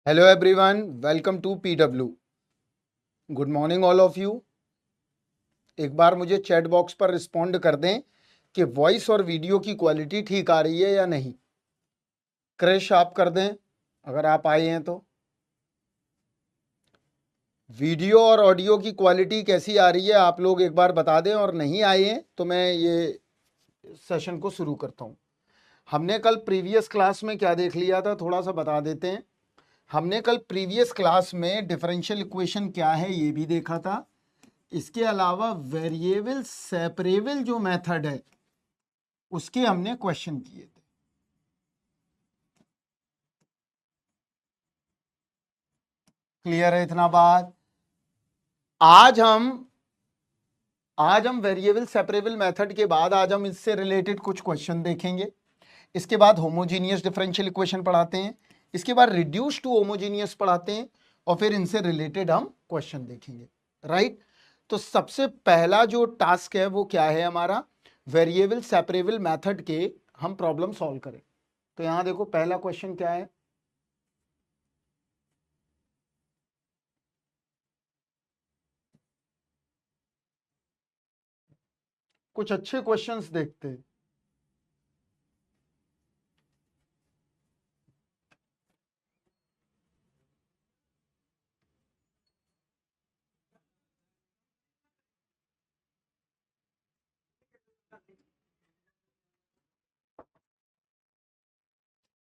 Hello everyone, welcome to PW. Good morning all of you. एक बार मुझे chat box पर रिस्पॉन्ड कर दें कि वॉइस और वीडियो की क्वालिटी ठीक आ रही है या नहीं। क्रिश आप कर दें अगर आप आए हैं तो। वीडियो और ऑडियो की क्वालिटी कैसी आ रही है आप लोग एक बार बता दें, और नहीं आए हैं तो मैं ये सेशन को शुरू करता हूँ। हमने कल प्रीवियस क्लास में क्या देख लिया था, थोड़ा सा बता देते हैं। हमने कल प्रीवियस क्लास में डिफरेंशियल इक्वेशन क्या है ये भी देखा था। इसके अलावा वेरिएबल सेपरेबल जो मेथड है उसके हमने क्वेश्चन किए थे। क्लियर है इतना बात? आज हम वेरिएबल सेपरेबल मेथड के बाद आज हम इससे रिलेटेड कुछ क्वेश्चन देखेंगे। इसके बाद होमोजीनियस डिफरेंशियल इक्वेशन पढ़ाते हैं, इसके बाद रिड्यूस टू होमोजीनियस पढ़ाते हैं, और फिर इनसे रिलेटेड हम क्वेश्चन देखेंगे। राइट? तो सबसे पहला जो टास्क है वो क्या है हमारा, वेरिएबल सेपरेबल मेथड के हम प्रॉब्लम सॉल्व करें। तो यहां देखो पहला क्वेश्चन क्या है। कुछ अच्छे क्वेश्चंस देखते हैं।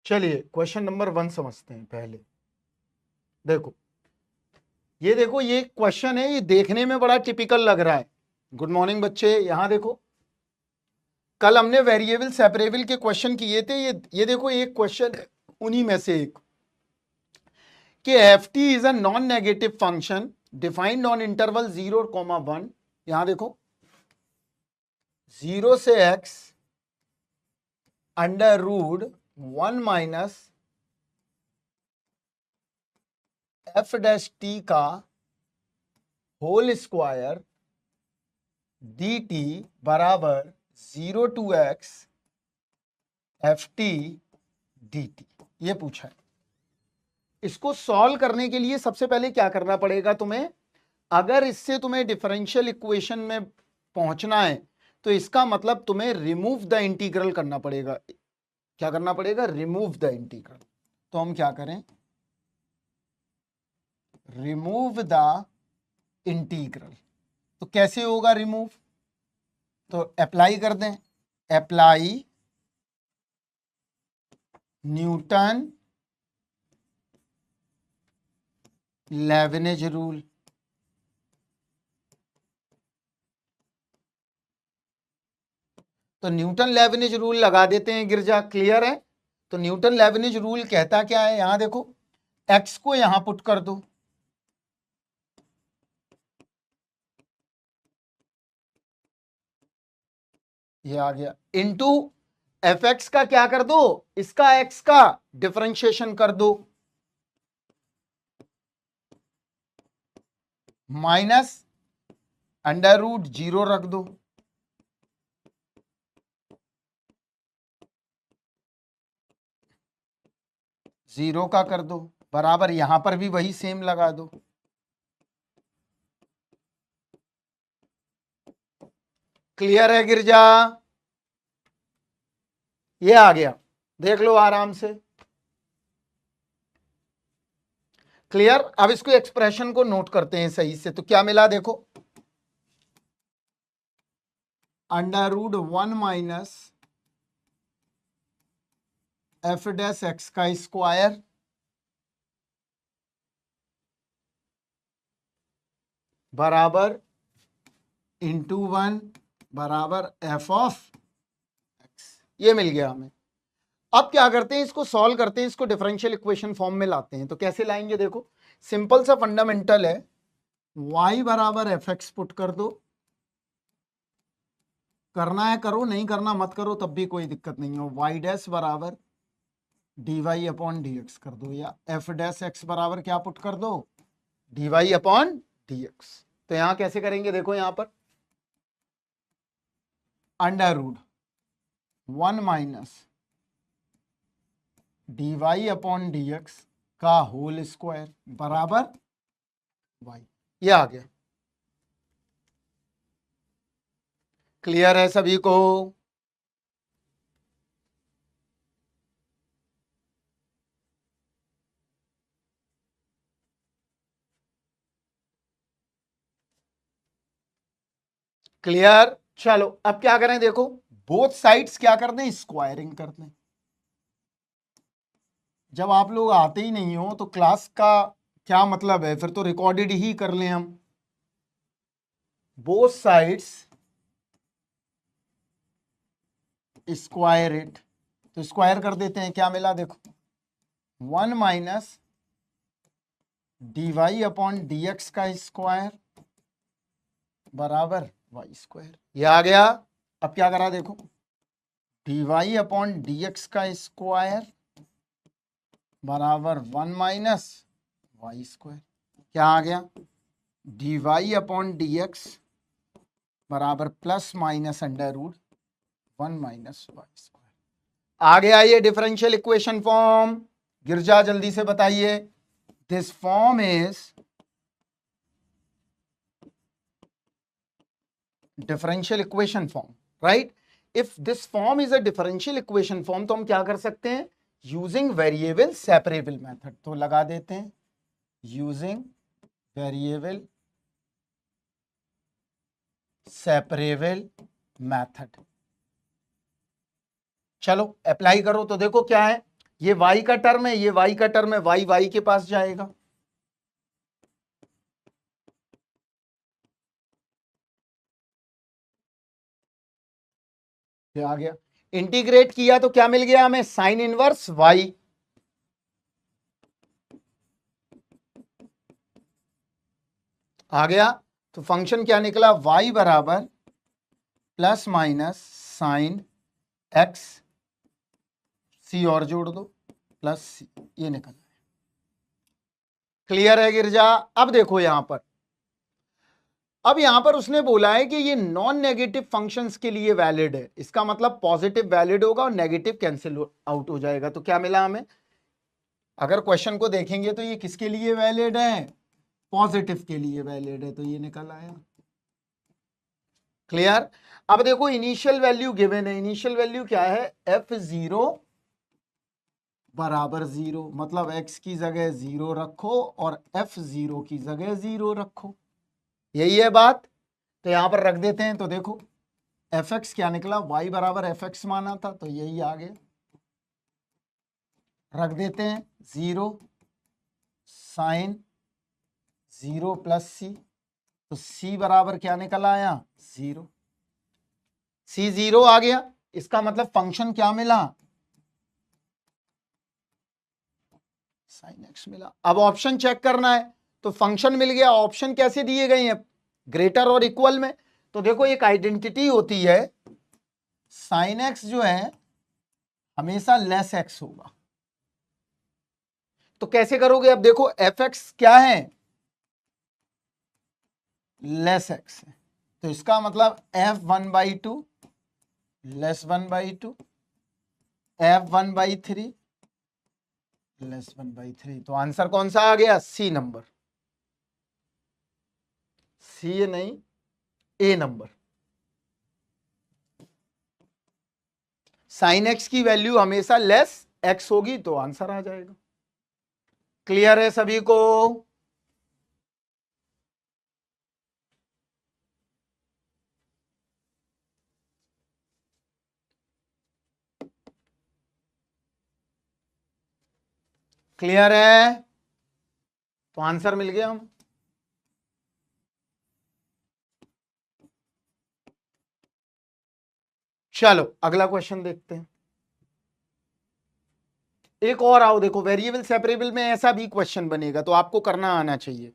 चलिए क्वेश्चन नंबर 1 समझते हैं पहले। देखो ये क्वेश्चन है, ये देखने में बड़ा टिपिकल लग रहा है। गुड मॉर्निंग बच्चे, यहां देखो कल हमने वेरिएबल सेपरेबल के क्वेश्चन किए थे। ये देखो एक क्वेश्चन है उन्हीं में से एक, कि F T is a non negative function defined on interval 0, 1। यहां देखो 0 से x under root 1 minus F dash T का होल स्क्वायर डी टी बराबर 0 to x F T D T, ये पूछा है। इसको सॉल्व करने के लिए सबसे पहले क्या करना पड़ेगा तुम्हें, अगर इससे तुम्हें डिफरेंशियल इक्वेशन में पहुंचना है तो इसका मतलब तुम्हें रिमूव द इंटीग्रल करना पड़ेगा। क्या करना पड़ेगा? Remove the integral. तो हम क्या करें, रिमूव द इंटीग्रल। तो कैसे होगा रिमूव? तो अप्लाई कर दें, अप्लाई न्यूटन लेविनेज रूल। तो न्यूटन लेविनेज रूल लगा देते हैं गिरजा, क्लियर है? तो न्यूटन लेविनेज रूल कहता क्या है, यहां देखो x को यहां पुट कर दो, ये आ गया, इनटू एफ एक्स का क्या कर दो, इसका x का डिफरेंशिएशन कर दो, माइनस अंडर रूट 0 रख दो, जीरो का कर दो, बराबर यहां पर भी वही सेम लगा दो। क्लियर है गिरजा? ये आ गया, देख लो आराम से। क्लियर? अब इसको एक्सप्रेशन को नोट करते हैं सही से। तो क्या मिला देखो, under root 1 minus F dash X का स्क्वायर बराबर इंटू 1 बराबर एफ ऑफ एक्स, ये मिल गया हमें। अब क्या करते हैं, इसको सॉल्व करते हैं, इसको डिफरेंशियल इक्वेशन फॉर्म में लाते हैं। तो कैसे लाएंगे देखो, सिंपल सा फंडामेंटल है, y बराबर एफ एक्स पुट कर दो, करना है करो, नहीं करना मत करो, तब भी कोई दिक्कत नहीं है। y डैश बराबर D Y upon D X कर दो, या एफ डैश एक्स बराबर क्या पुट कर दो, d Y upon D x. तो यहां कैसे करेंगे देखो, यहां पर under root 1 minus d Y upon D x का होल स्क्वायर बराबर y। ये आ गया। क्लियर है सभी को? क्लियर। चलो अब क्या करें, देखो बोथ साइड्स क्या कर दें, स्क्वायरिंग कर दें। जब आप लोग आते ही नहीं हो तो क्लास का क्या मतलब है, फिर तो रिकॉर्डेड ही कर लें हम। बोथ साइड्स स्क्वायर इट, तो स्क्वायर कर देते हैं। क्या मिला देखो, 1 minus d Y upon D x का स्क्वायर बराबर वाई स्क्वायर। ये आ गया। अब क्या करा देखो, d Y upon D x का स्क्वायर बराबर 1 माइनस वाई स्क्वायर। क्या आ गया, d Y upon D x बराबर plus minus under root 1 minus y square. आ गया ये डिफरेंशियल इक्वेशन फॉर्म। गिरजा जल्दी से बताइए, this form is differential equation form, right. If this form is a differential equation form, तो हम क्या कर सकते हैं, यूजिंग वेरिएबल सेपरेबल मेथड। तो लगा देते हैं यूजिंग वेरिएबल सेपरेबल मेथड। चलो अप्लाई करो तो देखो क्या है, ये y का टर्म है, ये y का टर्म है, y के पास जाएगा। आ गया। इंटीग्रेट किया तो क्या मिल गया हमें, साइन इनवर्स y। आ गया। तो फंक्शन क्या निकला, y बराबर प्लस माइनस साइन x, सी और जोड़ दो प्लस सी, ये निकल। क्लियर है गिरजा? अब देखो यहां पर, अब यहां पर उसने बोला है कि ये नॉन नेगेटिव फंक्शंस के लिए वैलिड है। इसका मतलब पॉजिटिव वैलिड होगा और नेगेटिव कैंसिल आउट हो जाएगा। तो क्या मिला हमें, अगर क्वेश्चन को देखेंगे तो ये किसके लिए वैलिड है, पॉजिटिव के लिए वैलिड है। तो ये निकल आया। क्लियर। अब देखो इनिशियल वैल्यू गिवन है, इनिशियल वैल्यू क्या है, f0 बराबर 0, मतलब x की जगह 0 रखो और f0 की जगह 0 रखो, यही है बात। तो यहां पर रख देते हैं। तो देखो fx क्या निकला, y बराबर fx माना था, तो यही आ गया। रख देते हैं 0 साइन 0 प्लस सी, तो c बराबर क्या निकल आया, 0। c 0 आ गया, इसका मतलब फंक्शन क्या मिला, साइन x मिला। अब ऑप्शन चेक करना है, तो फंक्शन मिल गया। ऑप्शन कैसे दिए गए हैं, ग्रेटर और इक्वल में। तो देखो एक आइडेंटिटी होती है, साइन x जो है हमेशा लेस x होगा। तो कैसे करोगे, अब देखो fx क्या है, लेस x है, तो इसका मतलब f1/2 लेस 1/2, f1/3 लेस 1/3। तो आंसर कौन सा आ गया, सी नंबर, सी नहीं ए नंबर। साइन एक्स की वैल्यू हमेशा लेस एक्स होगी, तो आंसर आ जाएगा। क्लियर है सभी को? क्लियर है? तो आंसर मिल गया हम। चलो अगला क्वेश्चन देखते हैं। एक और आओ, देखो वेरिएबल सेपरेबल में ऐसा भी क्वेश्चन बनेगा, तो आपको करना आना चाहिए।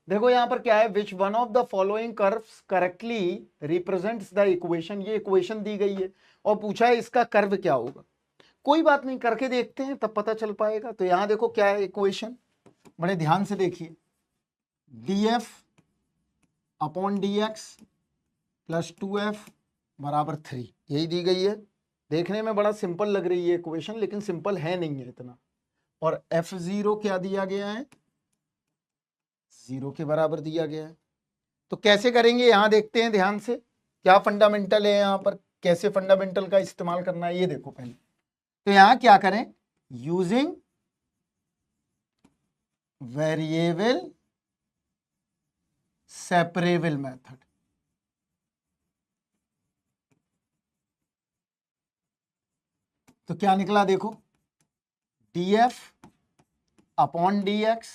देखो यहां पर क्या है, which one of the following curves correctly represents the equation. ये इक्वेशन दी गई है और पूछा है इसका कर्व क्या होगा। कोई बात नहीं, करके देखते हैं तब पता चल पाएगा। तो यहां देखो क्या है इक्वेशन, बड़े ध्यान से देखिए, df upon dx plus 2f बराबर 3, यही दी गई है। देखने में बड़ा सिंपल लग रही है इक्वेशन, लेकिन सिंपल है नहीं है इतना। और f0 क्या दिया गया है, 0 के बराबर दिया गया है। तो कैसे करेंगे यहां देखते हैं ध्यान से, क्या फंडामेंटल है यहां पर, कैसे फंडामेंटल का इस्तेमाल करना है ये देखो पहले। तो यहां क्या करें, यूजिंग वेरिएबल सेपरेबल मेथड। तो क्या निकला देखो, df अपॉन dx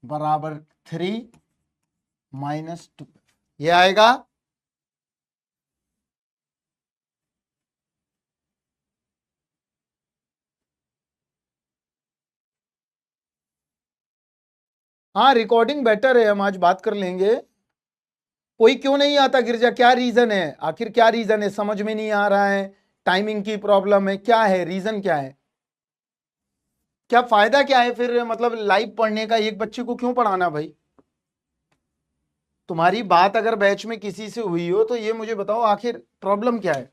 बराबर 3 माइनस 2, ये आएगा। हाँ रिकॉर्डिंग बेटर है, हम आज बात कर लेंगे। कोई क्यों नहीं आता गिरजा, क्या रीजन है आखिर, क्या रीजन है, समझ में नहीं आ रहा है, टाइमिंग की प्रॉब्लम है, क्या है रीजन, क्या है, क्या फायदा क्या है फिर, मतलब लाइव पढ़ने का, एक बच्चे को क्यों पढ़ाना भाई। तुम्हारी बात अगर बैच में किसी से हुई हो तो ये मुझे बताओ आखिर प्रॉब्लम क्या है।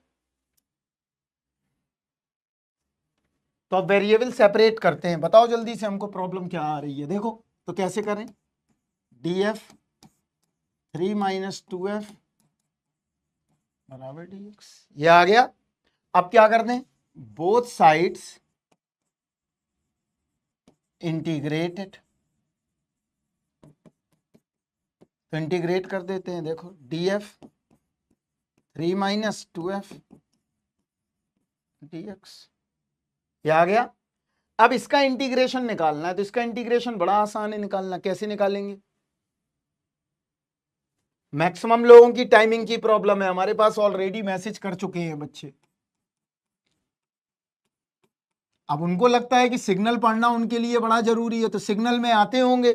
तो अब वेरिएबल सेपरेट करते हैं, बताओ जल्दी से हमको प्रॉब्लम क्या आ रही है। देखो तो कैसे करें, df 3 माइनस 2f बराबर dx, ये आ गया। अब क्या कर दें, बोथ साइड्स इंटीग्रेटेड, तो इंटीग्रेट कर देते हैं। देखो df 3 माइनस 2f dx, ये आ गया। अब इसका इंटीग्रेशन निकालना है, तो इसका इंटीग्रेशन बड़ा आसान है निकालना, कैसे निकालेंगे। मैक्सिमम लोगों की टाइमिंग की प्रॉब्लम है, हमारे पास ऑलरेडी मैसेज कर चुके हैं बच्चे। अब उनको लगता है कि सिग्नल पढ़ना उनके लिए बड़ा जरूरी है, तो सिग्नल में आते होंगे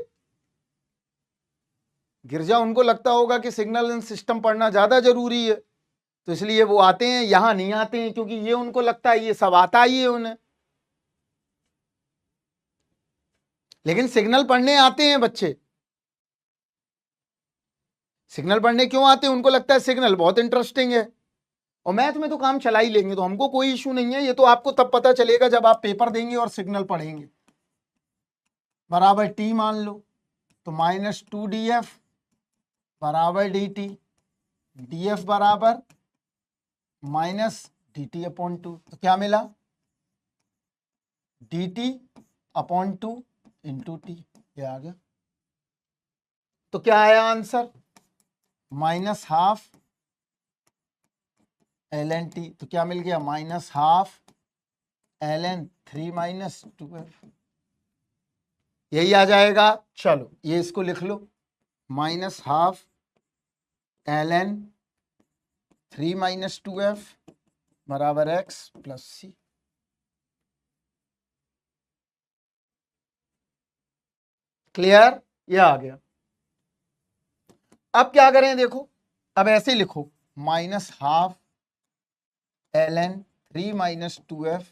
गिरजा, उनको लगता होगा कि सिग्नल एंड सिस्टम पढ़ना ज्यादा जरूरी है, तो इसलिए वो आते हैं। यहां नहीं आते हैं क्योंकि ये उनको लगता है ये सब आता ही है उन्हें, लेकिन सिग्नल पढ़ने आते हैं बच्चे। सिग्नल पढ़ने क्यों आते हैं, उनको लगता है सिग्नल बहुत इंटरेस्टिंग है, और मैथ में तो काम चला ही लेंगे, तो हमको कोई इशू नहीं है। ये तो आपको तब पता चलेगा जब आप पेपर देंगे और सिग्नल पढ़ेंगे। बराबर टी मान लो, तो -2df बराबर dt, df बराबर -dt/2, तो क्या मिला, dt/2 इंटू टी, ये आ गया। तो क्या आया आंसर, -12 ln t, तो क्या मिल गया, -12 ln 3 माइनस 2f, यही आ जाएगा। चलो ये इसको लिख लो, -12 ln 3 माइनस 2f बराबर x प्लस सी। क्लियर, ये आ गया। अब क्या करें, देखो अब ऐसे लिखो, -12 ln 3 माइनस 2f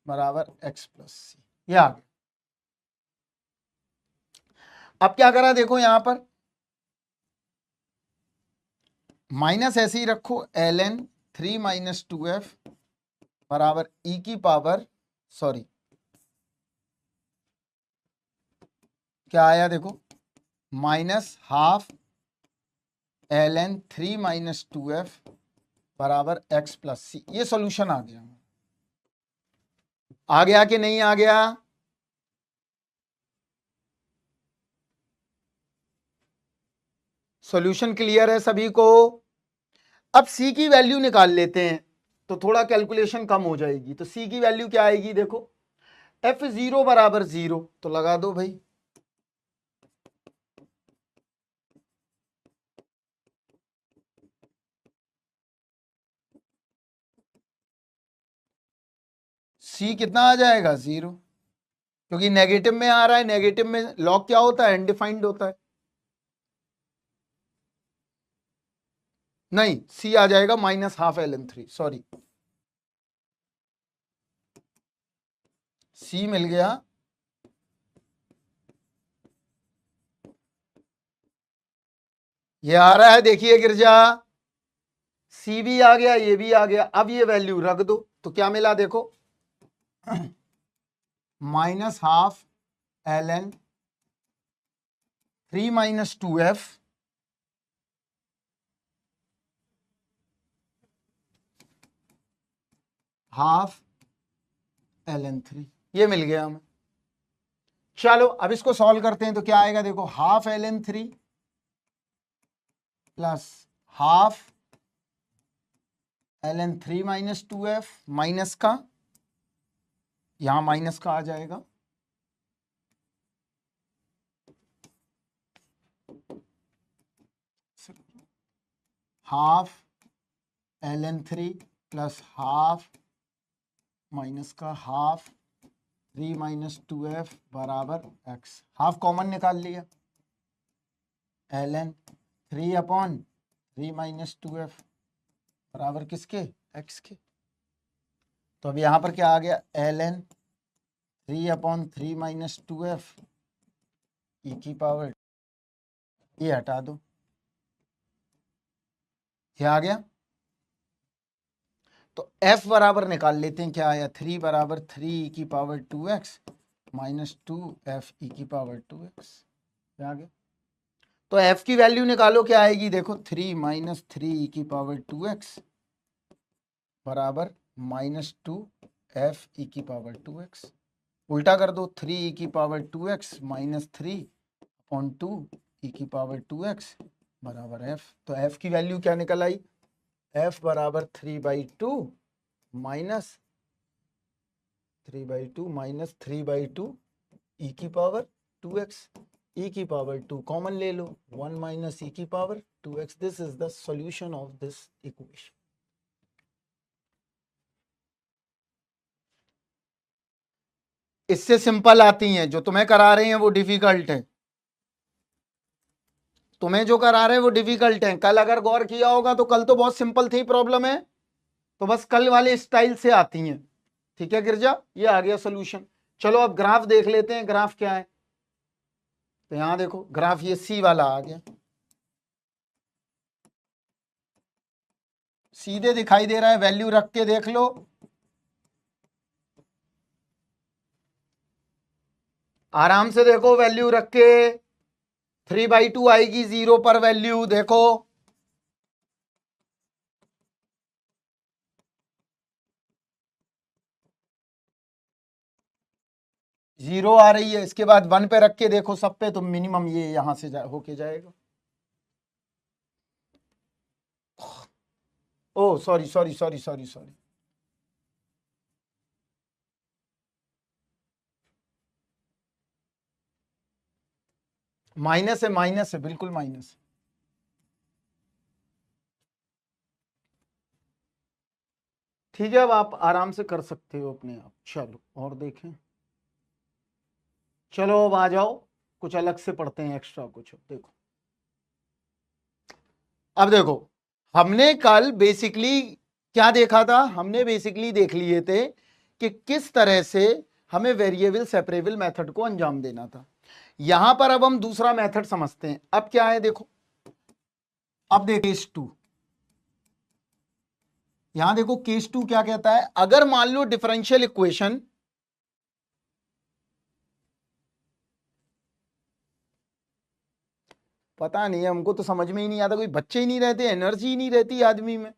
बराबर x प्लस सी, ये आ गया। अब क्या करा, देखो यहां पर माइनस ऐसे ही रखो, ln 3 माइनस 2f बराबर e की पावर, सॉरी क्या आया देखो, -12 ln 3 माइनस 2f बराबर x प्लस सी, ये सॉल्यूशन आ गया। आ गया कि नहीं आ गया, सॉल्यूशन क्लियर है सभी को। अब c की वैल्यू निकाल लेते हैं, तो थोड़ा कैलकुलेशन कम हो जाएगी। तो c की वैल्यू क्या आएगी, देखो f0 बराबर 0, तो लगा दो भाई, c कितना आ जाएगा 0, क्योंकि नेगेटिव में आ रहा है, नेगेटिव में लॉग क्या होता है, अनडिफाइंड होता है। नहीं, c आ जाएगा -12 ln 3, सॉरी c मिल गया ये आ रहा है, देखिए गिरजा, c भी आ गया, ये भी आ गया। अब ये वैल्यू रख दो, तो क्या मिला देखो, minus half ln 3 minus 2f half ln 3, ये मिल गया हमें। चलो अब इसको सॉल्व करते हैं तो क्या आएगा, देखो half ln 3 plus half ln 3 minus 2f, minus का यहां माइनस का आ जाएगा, half ln 3 plus half minus का हाफ 3 माइनस 2f बराबर x, हाफ कॉमन निकाल लिया, ln 3 अपॉन 3 माइनस 2f बराबर किसके, x के। तो अब यहां पर क्या आ गया, ln 3 अपॉन 3 माइनस 2f ई की पावर, ये हटा दो, ये आ गया। तो f बराबर निकाल लेते हैं, क्या आया 3 बराबर 3 ई की पावर 2x माइनस 2f ई की पावर 2x, आ गया। तो f की वैल्यू निकालो, क्या आएगी, देखो 3 माइनस 3 ई की पावर 2x बराबर माइनस 2f ई की पावर 2x, उल्टा कर दो, 3 ई की पावर 2x माइनस 3 अपॉन 2 ई की पावर 2x बराबर f। तो f की वैल्यू क्या निकल आई, f बराबर 3/2 माइनस 3/2 माइनस 3/2 ई की पावर 2x, ई की पावर 2 कॉमन ले लो, 1 माइनस ई की power 2x। This is the solution of this equation. इससे सिंपल आती हैं, जो तुम्हें करा रहे हैं वो डिफिकल्ट है, तुम्हें जो करा रहे हैं वो डिफिकल्ट है। कल अगर गौर किया होगा तो कल तो बहुत सिंपल थी प्रॉब्लम है, तो बस कल वाले स्टाइल से आती हैं। ठीक है गिरजा, ये आ गया सोल्यूशन। चलो अब ग्राफ देख लेते हैं, ग्राफ क्या है। तो यहां देखो ग्राफ ये सी वाला आ गया, सीधे दिखाई दे रहा है, वैल्यू रख के देख लो, आराम से देखो, वैल्यू रख के 3/2 आएगी 0 पर वैल्यू, देखो 0 आ रही है, इसके बाद 1 पे रख के देखो सब पे, तो मिनिमम ये यहां से होके जाएगा। Oh sorry sorry sorry sorry sorry, minus है बिल्कुल माइनस। ठीक है, अब आप आराम से कर सकते हो अपने आप। चलो और देखें, चलो अब आ जाओ, कुछ अलग से पढ़ते हैं, एक्स्ट्रा कुछ। देखो अब देखो, हमने कल बेसिकली क्या देखा था, हमने बेसिकली देख लिए थे कि किस तरह से हमें वेरिएबल सेपरेबल मेथड को अंजाम देना था। यहां पर अब हम दूसरा मेथड समझते हैं। अब क्या है देखो, अब देखो केस 2, यहां देखो केस 2 क्या कहता है, अगर मान लो डिफरेंशियल इक्वेशन पता नहीं है, हमको तो समझ में ही नहीं आता, कोई बच्चे ही नहीं रहते, एनर्जी ही नहीं रहती आदमी में।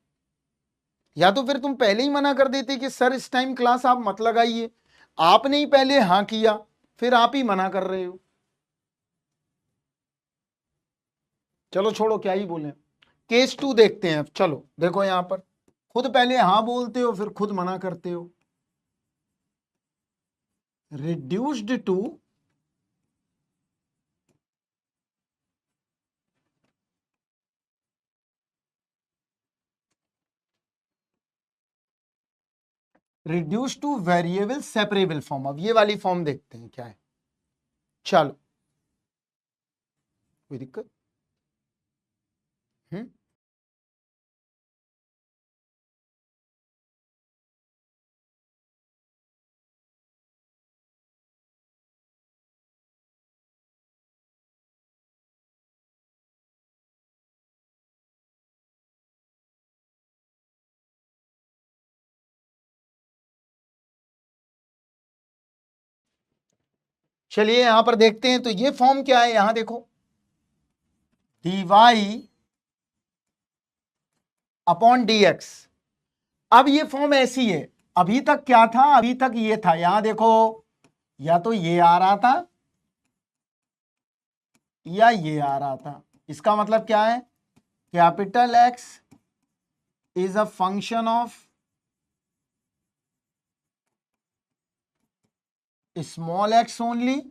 या तो फिर तुम पहले ही मना कर देते कि सर इस टाइम क्लास आप मत लगाइए, आपने ही पहले हाँ किया, फिर आप ही मना कर रहे हो। चलो छोड़ो, क्या ही बोले। केस 2 देखते हैं। चलो देखो, यहां पर खुद पहले हाँ बोलते हो, फिर खुद मना करते हो। Reduced to variable separable form. अब ये वाली फॉर्म देखते हैं क्या है। चलो, कोई दिक्कत? चलिए यहां पर देखते हैं, तो ये फॉर्म क्या है, यहां देखो dy अपॉन dx। अब ये फॉर्म ऐसी है, अभी तक क्या था, अभी तक ये था, यहां देखो या तो ये आ रहा था या ये आ रहा था। इसका मतलब क्या है, capital X is a function of small x only,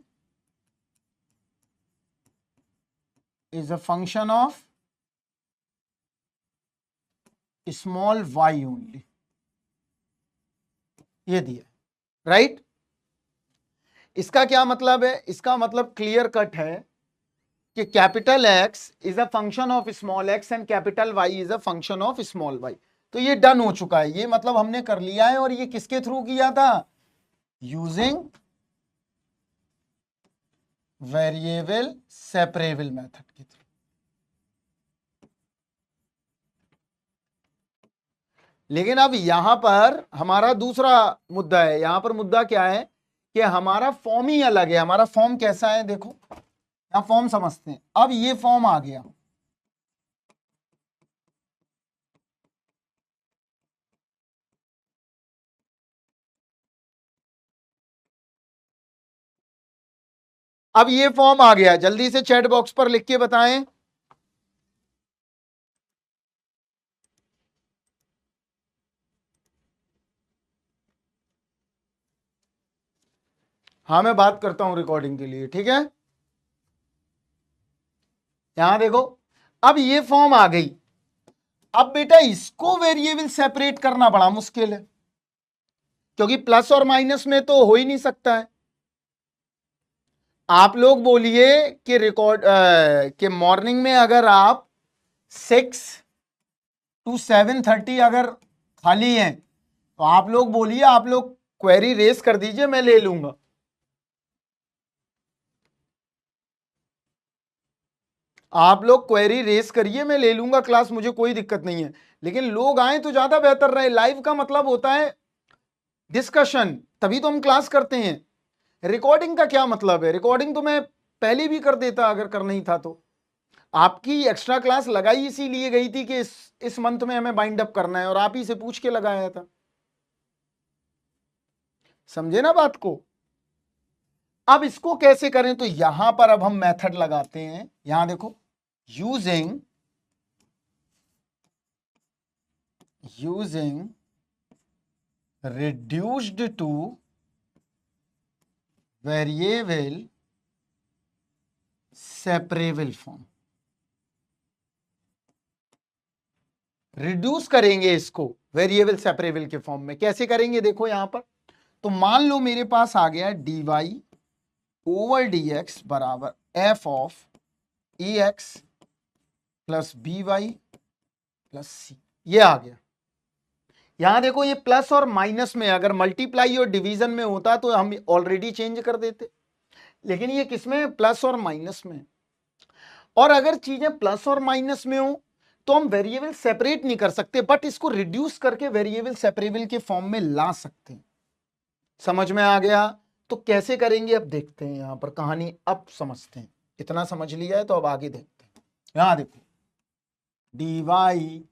is a function of small y only, ये दिया, राइट। इसका क्या मतलब है, इसका मतलब क्लियर कट है कि capital X is a function of small x and capital Y is a function of small y। तो ये डन हो चुका है, ये मतलब हमने कर लिया है। और ये किसके थ्रू किया था, यूजिंग वेरिएबल सेपरेबल मेथड के थ्रू। लेकिन अब यहां पर हमारा दूसरा मुद्दा है, यहां पर मुद्दा क्या है कि हमारा फॉर्म ही अलग है। हमारा फॉर्म कैसा है, देखो यहां फॉर्म समझते हैं। अब ये फॉर्म आ गया, अब ये फॉर्म आ गया, जल्दी से चैट बॉक्स पर लिख के बताएं। हाँ मैं बात करता हूं रिकॉर्डिंग के लिए, ठीक है। यहां देखो अब ये फॉर्म आ गई। अब बेटा इसको वेरिएबल सेपरेट करना बड़ा मुश्किल है, क्योंकि प्लस और माइनस में तो हो ही नहीं सकता है। आप लोग बोलिए कि रिकॉर्ड कि मॉर्निंग में अगर आप 6 to 7:30 अगर खाली हैं, तो आप लोग बोलिए, आप लोग क्वेरी रेस कर दीजिए, मैं ले लूंगा। आप लोग क्वेरी रेस करिए, मैं ले लूंगा क्लास, मुझे कोई दिक्कत नहीं है। लेकिन लोग आए तो ज्यादा बेहतर रहे। लाइव का मतलब होता है डिस्कशन, तभी तो हम क्लास करते हैं। रिकॉर्डिंग का क्या मतलब है, रिकॉर्डिंग तो मैं पहले भी कर देता अगर करना ही था तो। आपकी एक्स्ट्रा क्लास लगाई इसीलिए गई थी कि इस मंथ में हमें बाइंड अप करना है, और आप ही से पूछ के लगाया था। समझे ना बात को। अब इसको कैसे करें, तो यहां पर अब हम मेथड लगाते हैं। यहां देखो using reduced to variable separable form। Reduce करेंगे इसको वेरिएबल सेपरेबल के फॉर्म में। कैसे करेंगे, देखो यहां पर, तो मान लो मेरे पास आ गया dy ओवर dx बराबर f of ax plus by plus c, ये आ गया। यहां देखो ये प्लस और माइनस में अगर मल्टीप्लाई और डिवीजन में होता तो हम ऑलरेडी चेंज कर देते, लेकिन ये किसमें, प्लस और माइनस में। और अगर चीजें प्लस और माइनस में हो तो हम वेरिएबल सेपरेट नहीं कर सकते, बट इसको रिड्यूस करके वेरिएबल सेपरेबल के फॉर्म में ला सकते हैं। समझ में आ गया। तो कैसे करेंगे अब देखते हैं, यहां पर कहानी अब समझते हैं। इतना समझ लिया है तो अब आगे देखते हैं। यहां देखो dy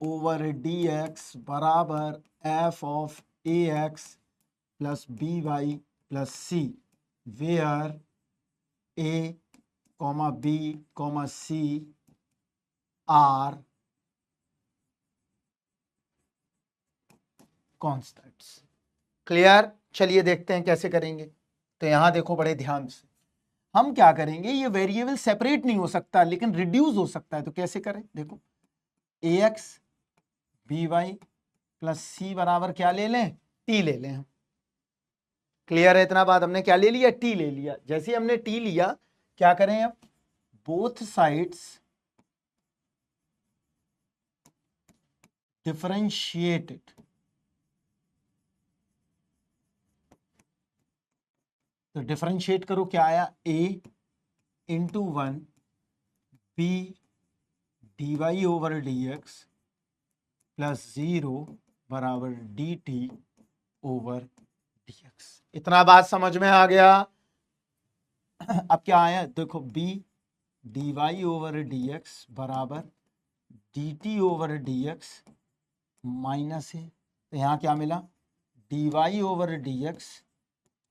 ओवर dx बराबर f of ax plus by plus c, where a comma b comma c are constants. Clear. चलिए देखते हैं कैसे करेंगे। तो यहां देखो बड़े ध्यान से, हम क्या करेंगे, ये वेरिएबल सेपरेट नहीं हो सकता लेकिन रिड्यूस हो सकता है। तो कैसे करें, देखो ax by प्लस c बराबर क्या ले लें, t ले लें हम। क्लियर है इतना बात, हमने क्या ले लिया, t ले लिया। जैसे हमने t लिया, क्या करें अब, बोथ साइड्स डिफरेंशिएटेड। तो डिफरेंशिएट करो, क्या आया, a into 1 b dy over dx plus 0 बराबर dt ओवर dx। इतना बात समझ में आ गया। अब क्या आया देखो, b dy ओवर dx बराबर dt ओवर dx माइनस है, तो यहाँ क्या मिला, dy ओवर dx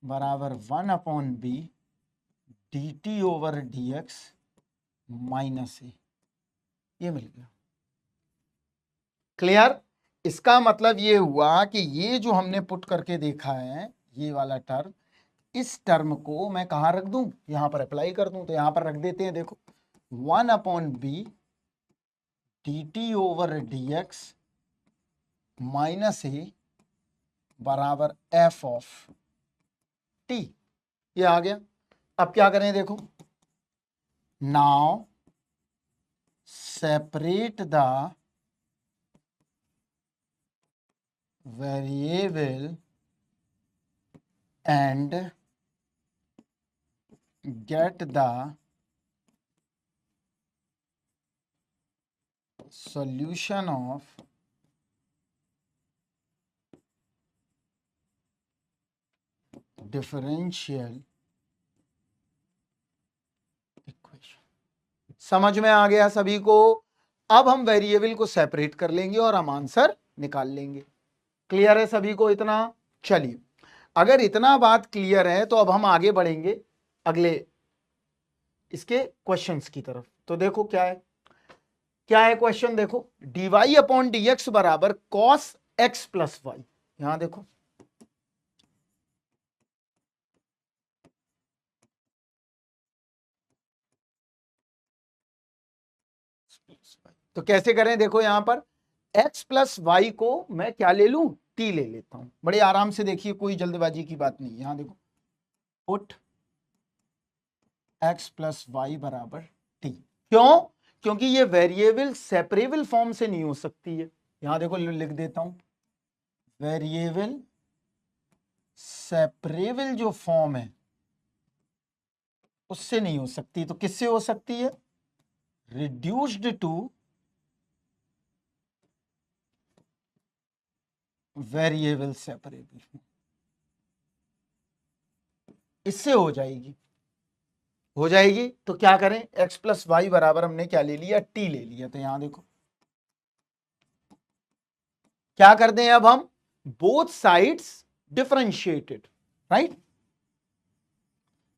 बराबर 1/b dt over dx minus है, ये मिल गया। क्लियर? इसका मतलब ये हुआ कि ये जो हमने पुट करके देखा है, ये वाला टर्म, इस टर्म को मैं कहाँ रख दूं, यहां पर अप्लाई कर दूं, तो यहां पर रख देते हैं। देखो 1/b dt over dx minus a बराबर f ऑफ t, ये आ गया। अब क्या करें देखो, now separate the variable and get the solution of differential equation। समझ में आ गया सभी को? अब हम वेरिएबल को सेपरेट कर लेंगे और हम आंसर निकाल लेंगे। क्लियर है सभी को इतना? चलिए, अगर इतना बात क्लियर है तो अब हम आगे बढ़ेंगे अगले इसके क्वेश्चंस की तरफ। तो देखो क्या है, क्या है क्वेश्चन, देखो dy अपॉन dx बराबर cos x प्लस वाई। यहां देखो तो कैसे करें, देखो यहां पर x प्लस वाई को मैं क्या ले लूं, t ले लेता हूं। बड़े आराम से देखिए, कोई जल्दबाजी की बात नहीं। यहां देखो पुट x प्लस वाई बराबर t। क्यों? क्योंकि ये वेरिएबल सेपरेबल फॉर्म से नहीं हो सकती है। यहां देखो लिख देता हूं, वेरिएबल सेपरेबल जो फॉर्म है उससे नहीं हो सकती, तो किससे हो सकती है, रिड्यूस्ड टू वेरिएबल सेपरेबल, इससे हो जाएगी, हो जाएगी। तो क्या करें, x प्लस वाई बराबर हमने क्या ले लिया, t ले लिया। तो यहां देखो क्या करते हैं अब हम, बोथ साइड्स डिफरेंशिएटेड, राइट।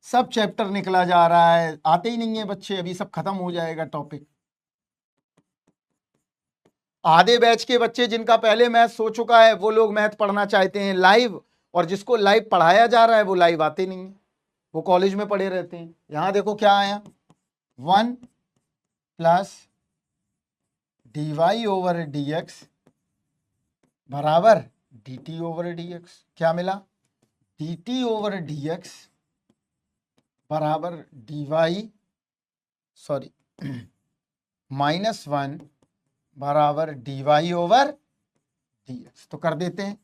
सब चैप्टर निकला जा रहा है, आते ही नहीं है बच्चे, अभी सब खत्म हो जाएगा टॉपिक। आधे बैच के बच्चे जिनका पहले मैथ हो चुका है वो लोग मैथ पढ़ना चाहते हैं लाइव, और जिसको लाइव पढ़ाया जा रहा है वो लाइव आते नहीं है, वो कॉलेज में पढ़े रहते हैं। यहां देखो क्या आया, 1 plus d y over d x बराबर d t over d x. क्या मिला, d t over d x बराबर डी वाई सॉरी -1 बराबर D y over d x. तो कर देते हैं,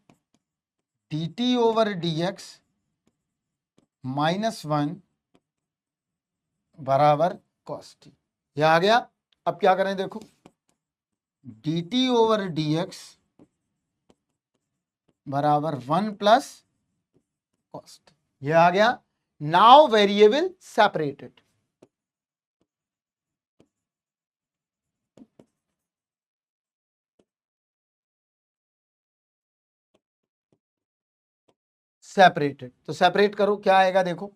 d t over d x -1 बराबर कॉस टी, यह आ गया। अब क्या करें देखो, d t over d x बराबर 1 प्लस कॉस टी, यह आ गया। Now variable separated, separated. तो सेपरेट करो, क्या आएगा देखो,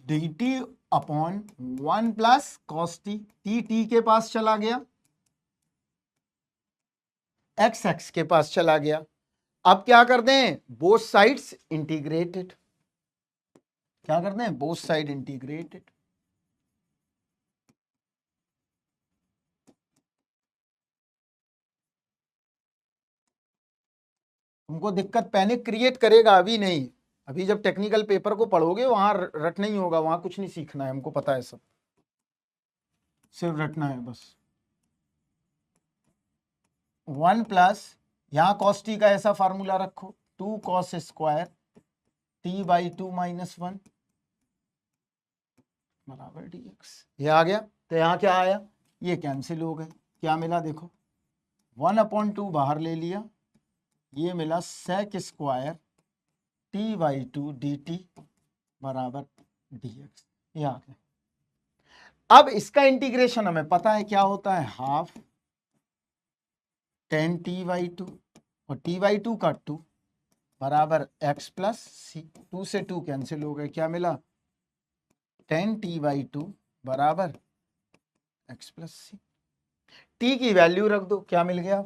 d T upon 1 plus cos T, T के पास चला गया, एक्स एक्स के पास चला गया। अब क्या कर दें, बोथ साइड्स इंटीग्रेटेड, क्या कर दें, बोथ साइड इंटीग्रेटेड। तुमको दिक्कत पैनिक क्रिएट करेगा, अभी नहीं, अभी जब टेक्निकल पेपर को पढ़ोगे वहां रट नहीं होगा, वहां कुछ नहीं सीखना है, हमको पता है सब, सिर्फ रटना है बस। 1 प्लस, यहां कॉस टी का ऐसा फार्मूला रखो, 2 कॉस स्क्वायर टी बाई 2 -1 बराबर डी एक्स, ये आ गया। तो यहां क्या आया, ये कैंसिल हो गए, क्या मिला देखो, 1/2 बाहर ले लिया, ये मिला sec square t by two d T बराबर डी एक्स। ये आ गया। अब इसका इंटीग्रेशन हमें पता है क्या होता है, half ten T by to और टी बाई टू का टू बराबर एक्स प्लस सी। टू से टू कैंसिल हो गए, क्या मिला, टेन टी बाई टू बराबर एक्स प्लस सी। टी की वैल्यू रख दो, क्या मिल गया,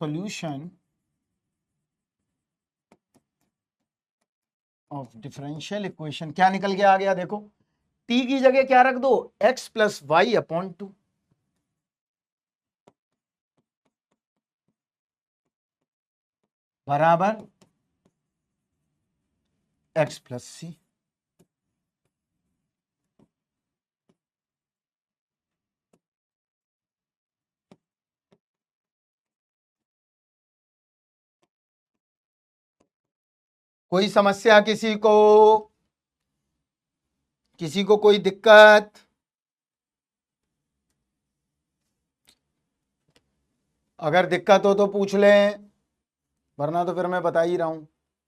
सॉल्यूशन ऑफ डिफरेंशियल इक्वेशन क्या निकल के आ गया, देखो टी की जगह क्या रख दो, x plus y upon two बराबर एक्स प्लस सी। कोई समस्या किसी को, किसी को कोई दिक्कत, अगर दिक्कत हो तो पूछ लें, वरना तो फिर मैं बता ही रहा हूं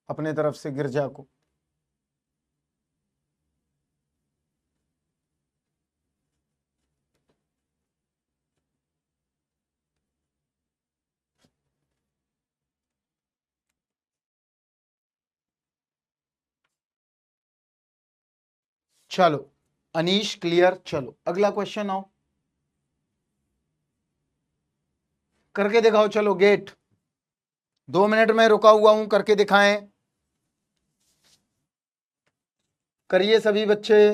अपने तरफ से गिरजा को। चलो अनीश क्लियर, चलो अगला क्वेश्चन आओ, करके दिखाओ, चलो गेट 2 मिनट में रुका हुआ हूं, करके दिखाएं, करिए सभी बच्चे।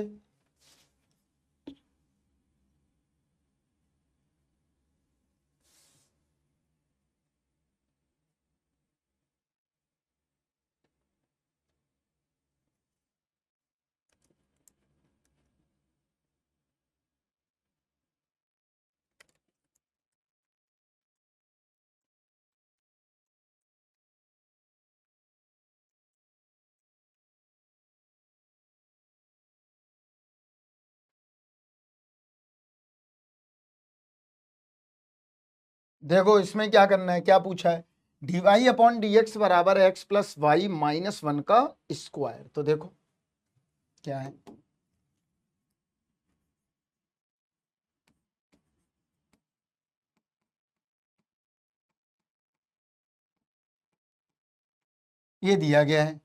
देखो इसमें क्या करना है, क्या पूछा है, d Y upon D x बराबर x plus y minus one का स्क्वायर। तो देखो क्या है, ये दिया गया है,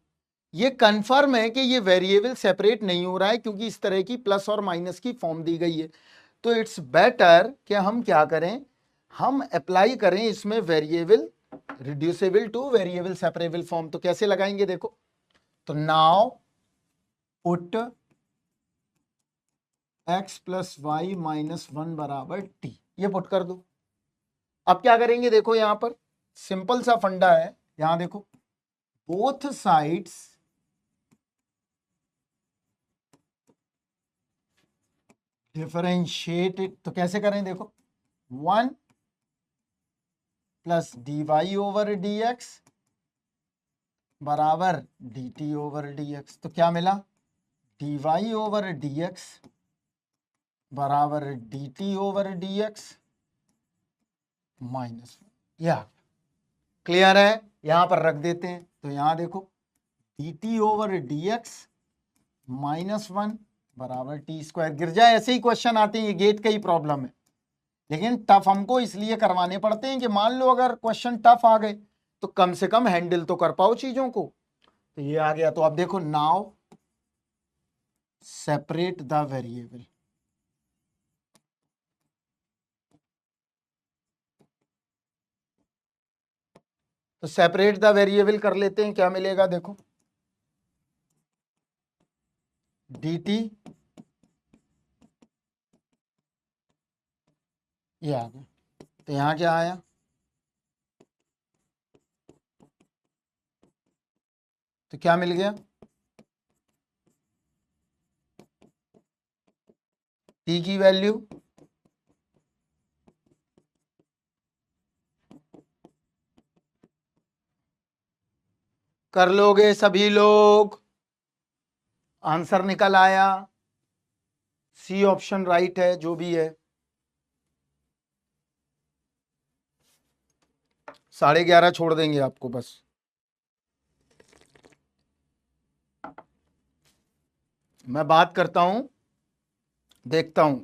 ये कंफर्म है कि ये वेरिएबल सेपरेट नहीं हो रहा है क्योंकि इस तरह की प्लस और माइनस की फॉर्म दी गई है। तो इट्स बेटर कि हम क्या करें, हम अप्लाई करें इसमें variable reducible to variable separable form. तो कैसे लगाएंगे देखो, तो now put x plus y minus one बराबर टी, ये पुट कर दो। अब क्या करेंगे देखो, यहां पर सिंपल सा फंडा है, यहां देखो बोथ साइड्स डिफरेंशिएटेड। तो कैसे करें देखो, one plus d y over d x बराबर d t over d x. तो क्या मिला, d y over d x बराबर d t over d x minus, या क्लियर है, यहां पर रख देते हैं। तो यहां देखो d t over d x minus one बराबर टी स्क्वायर। गिर जाए ऐसे ही क्वेश्चन आते हैं, ये गेट का ही प्रॉब्लम है, लेकिन टफ हमको इसलिए करवाने पड़ते हैं कि मान लो अगर क्वेश्चन टफ आ गए तो कम से कम हैंडल तो कर पाओ चीजों को। तो ये आ गया, तो अब देखो नाउ सेपरेट द वेरिएबल। तो सेपरेट द वेरिएबल कर लेते हैं, क्या मिलेगा देखो, डी टी, ये आ गया। तो यहां क्या आया, तो क्या मिल गया, टी की वैल्यू कर लोगे सभी लोग, आंसर निकल आया, सी ऑप्शन राइट है, जो भी है 11:30 छोड़ देंगे आपको बस। मैं बात करता हूं, देखता हूं।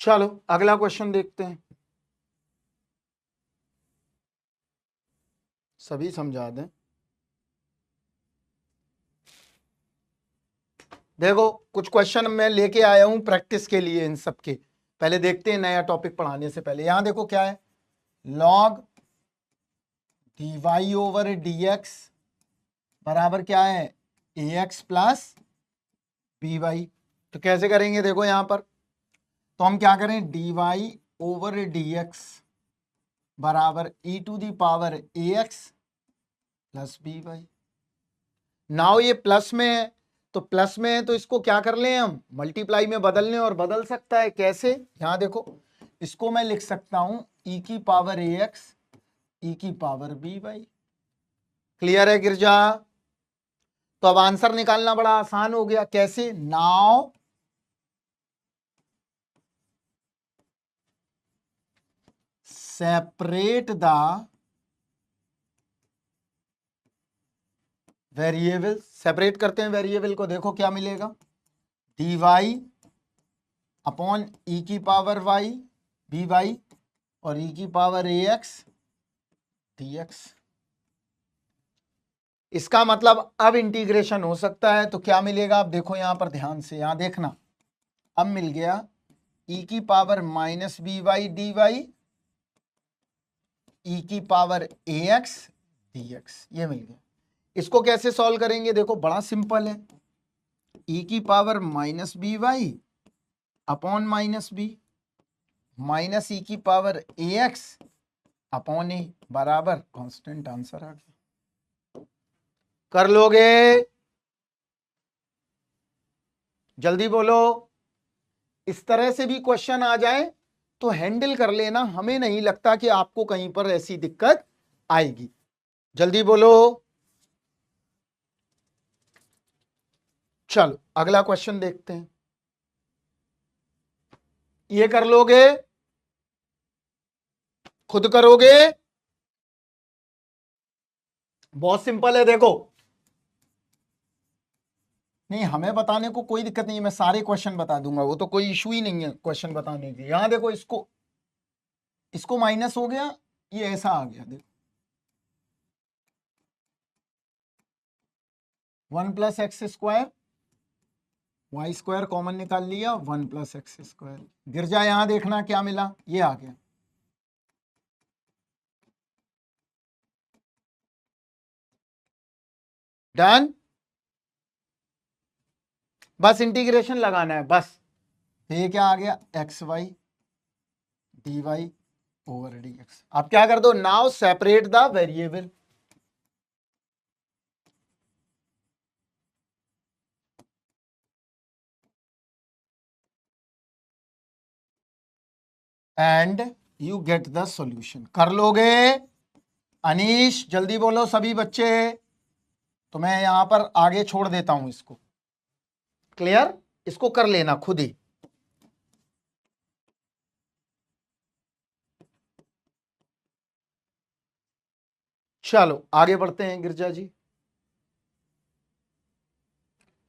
चलो अगला क्वेश्चन देखते हैं, सभी समझा दें। देखो कुछ क्वेश्चन मैं लेके आया हूं प्रैक्टिस के लिए इन सब के। पहले देखते हैं नया टॉपिक पढ़ाने से पहले। यहां देखो क्या है, log d y over d x बराबर क्या है, a x plus b y. तो कैसे करेंगे, देखो यहां पर तो हम क्या करें, d y over d x बराबर e to the power a x plus b y. Now ये प्लस में है, तो प्लस में है तो इसको क्या कर लें हम, मल्टीप्लाई में बदल लें। और बदल सकता है कैसे, यहां देखो इसको मैं लिख सकता हूं ई की पावर ए एक्स ई की पावर बी वाई। क्लियर है गिरजा? तो अब आंसर निकालना बड़ा आसान हो गया। कैसे, now separate the variable. Separate करते हैं वेरिएबल को, देखो क्या मिलेगा, डी वाई अपॉन ई की पावर वाई बी वाई और ई की power a x d x. इसका मतलब अब इंटीग्रेशन हो सकता है। तो क्या मिलेगा, अब देखो यहां पर ध्यान से, यहां देखना, अब मिल गया ई की power minus b y d y e की power a x d x, ये मिल गया। इसको कैसे सॉल्व करेंगे, देखो बड़ा सिंपल है, ई की power minus b y upon minus b minus e की power a x upon a बराबर कांस्टेंट। आंसर आ गया। कर लोगे, जल्दी बोलो। इस तरह से भी क्वेश्चन आ जाए तो हैंडल कर लेना, हमें नहीं लगता कि आपको कहीं पर ऐसी दिक्कत आएगी। जल्दी बोलो। चलो अगला क्वेश्चन देखते हैं, ये कर लोगे, खुद करोगे, बहुत सिंपल है। देखो नहीं, हमें बताने को कोई दिक्कत नहीं है, मैं सारे क्वेश्चन बता दूंगा, वो तो कोई इशू ही नहीं है क्वेश्चन बताने की। यहां देखो इसको, इसको माइनस हो गया, ये ऐसा आ गया, देखो 1 plus x square y square common निकाल लिया, 1 प्लस एक्स स्क्वायर। गिरजा यहां देखना क्या मिला, ये आ गया। डन, बस इंटीग्रेशन लगाना है बस। ये क्या आ गया, x y d y over d x. आप क्या कर दो, now separate the variable. And you get the solution. कर लोगे अनीश, जल्दी बोलो सभी बच्चे। तो मैं यहां पर आगे छोड़ देता हूं इसको, क्लियर, इसको कर लेना खुद ही। चलो आगे बढ़ते हैं गिरजा जी,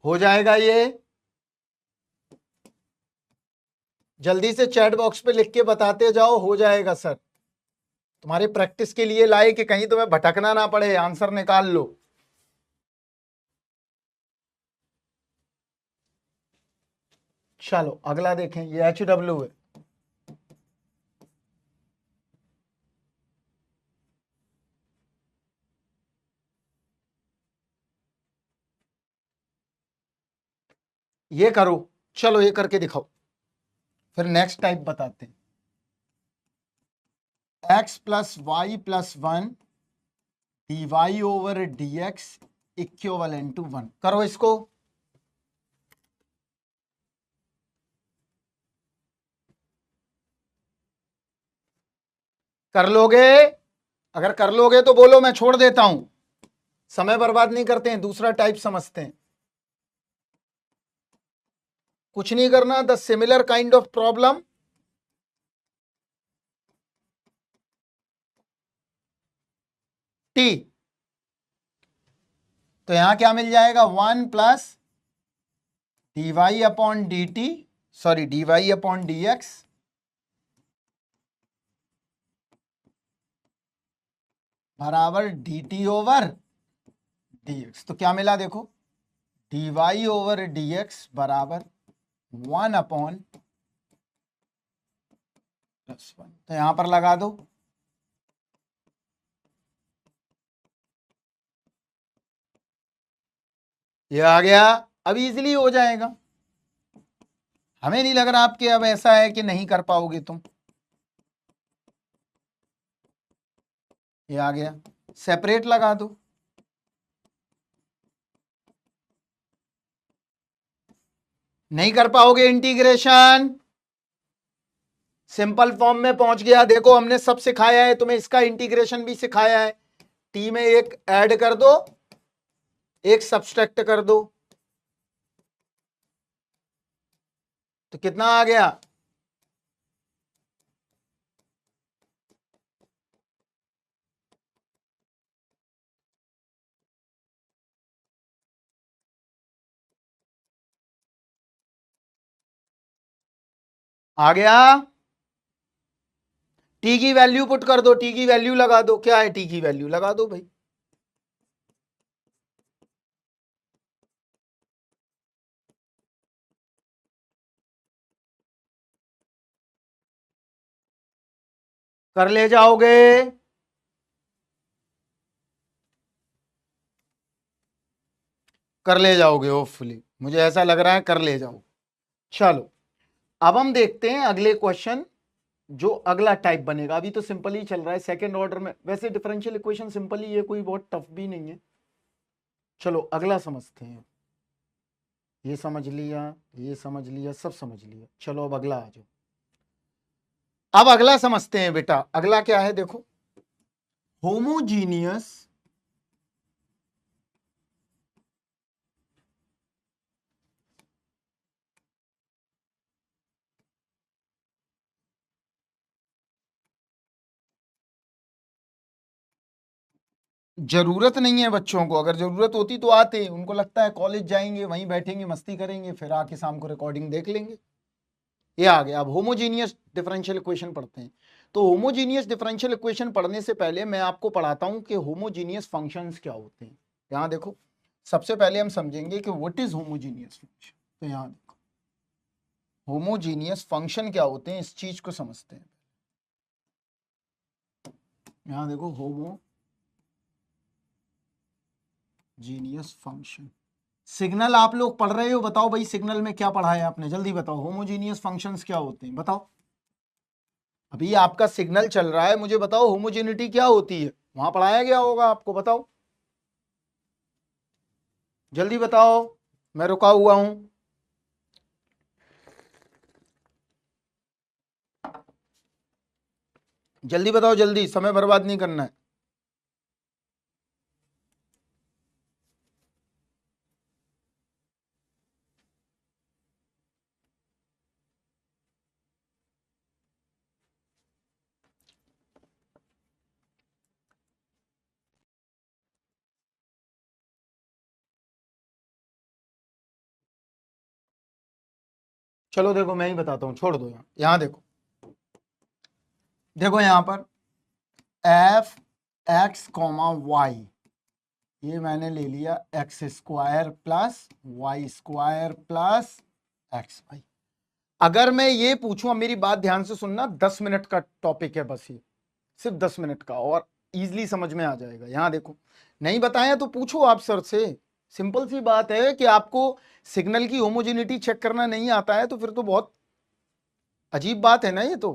हो जाएगा ये। जल्दी से चैट बॉक्स पे लिख के बताते जाओ, हो जाएगा सर। तुम्हारे प्रैक्टिस के लिए लाए कि कहीं तुम्हें भटकना ना पड़े, आंसर निकाल लो। चलो अगला देखें, ये HW है। ये करो, चलो ये करके दिखाओ, फिर नेक्स्ट टाइप बताते हैं। x plus y plus 1 d y over d x equivalent to 1। करो इसको, कर लोगे? अगर कर लोगे तो बोलो, मैं छोड़ देता हूं, समय बर्बाद नहीं करते हैं, दूसरा टाइप समझते हैं। कुछ नहीं करना, the similar kind of problem t. तो यहां क्या मिल जाएगा, 1 plus d Y upon d t, sorry d Y upon D x बराबर d t over d x. तो क्या मिला देखो, d y over d x बराबर 1 अपॉन प्लस 1। तो यहां पर लगा दो, ये आ गया। अब इजीली हो जाएगा, हमें नहीं लग रहा आपके अब ऐसा है कि नहीं कर पाओगे तुम। ये आ गया, सेपरेट लगा दो, नहीं कर पाओगे इंटीग्रेशन, सिंपल फॉर्म में पहुंच गया। देखो हमने सब सिखाया है तुम्हें, इसका इंटीग्रेशन भी सिखाया है। टी में एक ऐड कर दो, एक सब्सट्रैक्ट कर दो, तो कितना आ गया, आ गया। टी की वैल्यू पुट कर दो, टी की वैल्यू लगा दो, क्या है टी की वैल्यू लगा दो भाई। कर ले जाओगे, कर ले जाओगे, होपफुली मुझे ऐसा लग रहा है कर ले जाओ। चलो अब हम देखते हैं अगले क्वेश्चन, जो अगला टाइप बनेगा। अभी तो सिंपल ही चल रहा है सेकंड ऑर्डर में, वैसे डिफरेंशियल इक्वेशन सिंपल ही है, कोई बहुत टफ भी नहीं है। चलो अगला समझते हैं, ये समझ लिया, ये समझ लिया, सब समझ लिया। चलो अब अगला आ जाओ। अब अगला समझते हैं बेटा, अगला क्या है देखो, होमोजीनियस जरूरत नहीं है बच्चों को, अगर जरूरत होती तो आते, उनको लगता है कॉलेज जाएंगे वहीं बैठेंगे मस्ती करेंगे, फिर आके शाम को रिकॉर्डिंग देख लेंगे। ये आ गया। अब होमोजीनियस डिफरेंशियल इक्वेशन पढ़ते हैं। तो होमोजीनियस डिफरेंशियल इक्वेशन पढ़ने से पहले मैं आपको पढ़ाता हूं कि होमोजीनियस फंक्शंस क्या होते हैं। यहां देखो, सबसे पहले हम समझेंगे कि व्हाट इज होमोजीनियस फंक्शन। तो यहां देखो, होमोजीनियस फंक्शन क्या होते हैं, इस चीज को समझते हैं। यहां देखो, होमोजीनियस फंक्शन, सिग्नल आप लोग पढ़ रहे हो, बताओ भाई सिग्नल में क्या पढ़ा है आपने, जल्दी बताओ। होमोजीनियस फंक्शंस क्या होते हैं बताओ, अभी आपका सिग्नल चल रहा है, मुझे बताओ होमोजेनिटी क्या होती है, वहां पढ़ाया गया होगा आपको, बताओ जल्दी बताओ, मैं रुका हुआ हूं। जल्दी बताओ, जल्दी, समय बर्बाद नहीं करना है। चलो देखो मैं ही बताता हूं, छोड़ दो, यहां देखो, देखो यहां पर एफ एक्स कॉमा वाई, ये मैंने ले लिया x square plus y square plus x y. अगर मैं ये पूछूं, अब मेरी बात ध्यान से सुनना, 10 मिनट का टॉपिक है बस ये, सिर्फ 10 मिनट का, और इजीली समझ में आ जाएगा। यहां देखो, नहीं बताया तो पूछो आप सर से, सिंपल सी बात है कि आपको सिग्नल की होमोजेनिटी चेक करना नहीं आता है तो फिर तो बहुत अजीब बात है ना ये तो।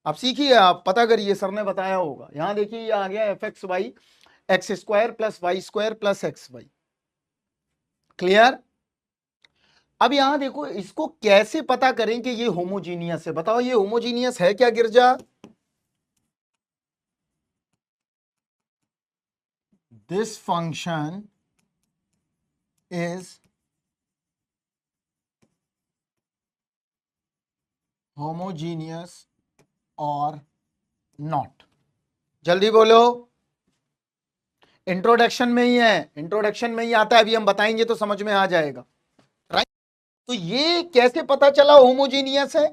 आप सीखिए, आप पता करिए, सर ने बताया होगा। यहां देखिए, ये आ गया f x y, x square plus y square plus x y, clear. अब यहां देखो, इसको कैसे पता करें कि ये होमोजीनियस है, बताओ ये होमोजीनियस है क्या गिरजा। दिस फंक्शन इज होमोजीनियस और नॉट। जल्दी बोलो, इंट्रोडक्शन में ही है, इंट्रोडक्शन में ही आता है, अभी हम बताएंगे तो समझ में आ जाएगा। राइट, तो ये कैसे पता चला होमोजीनियस है?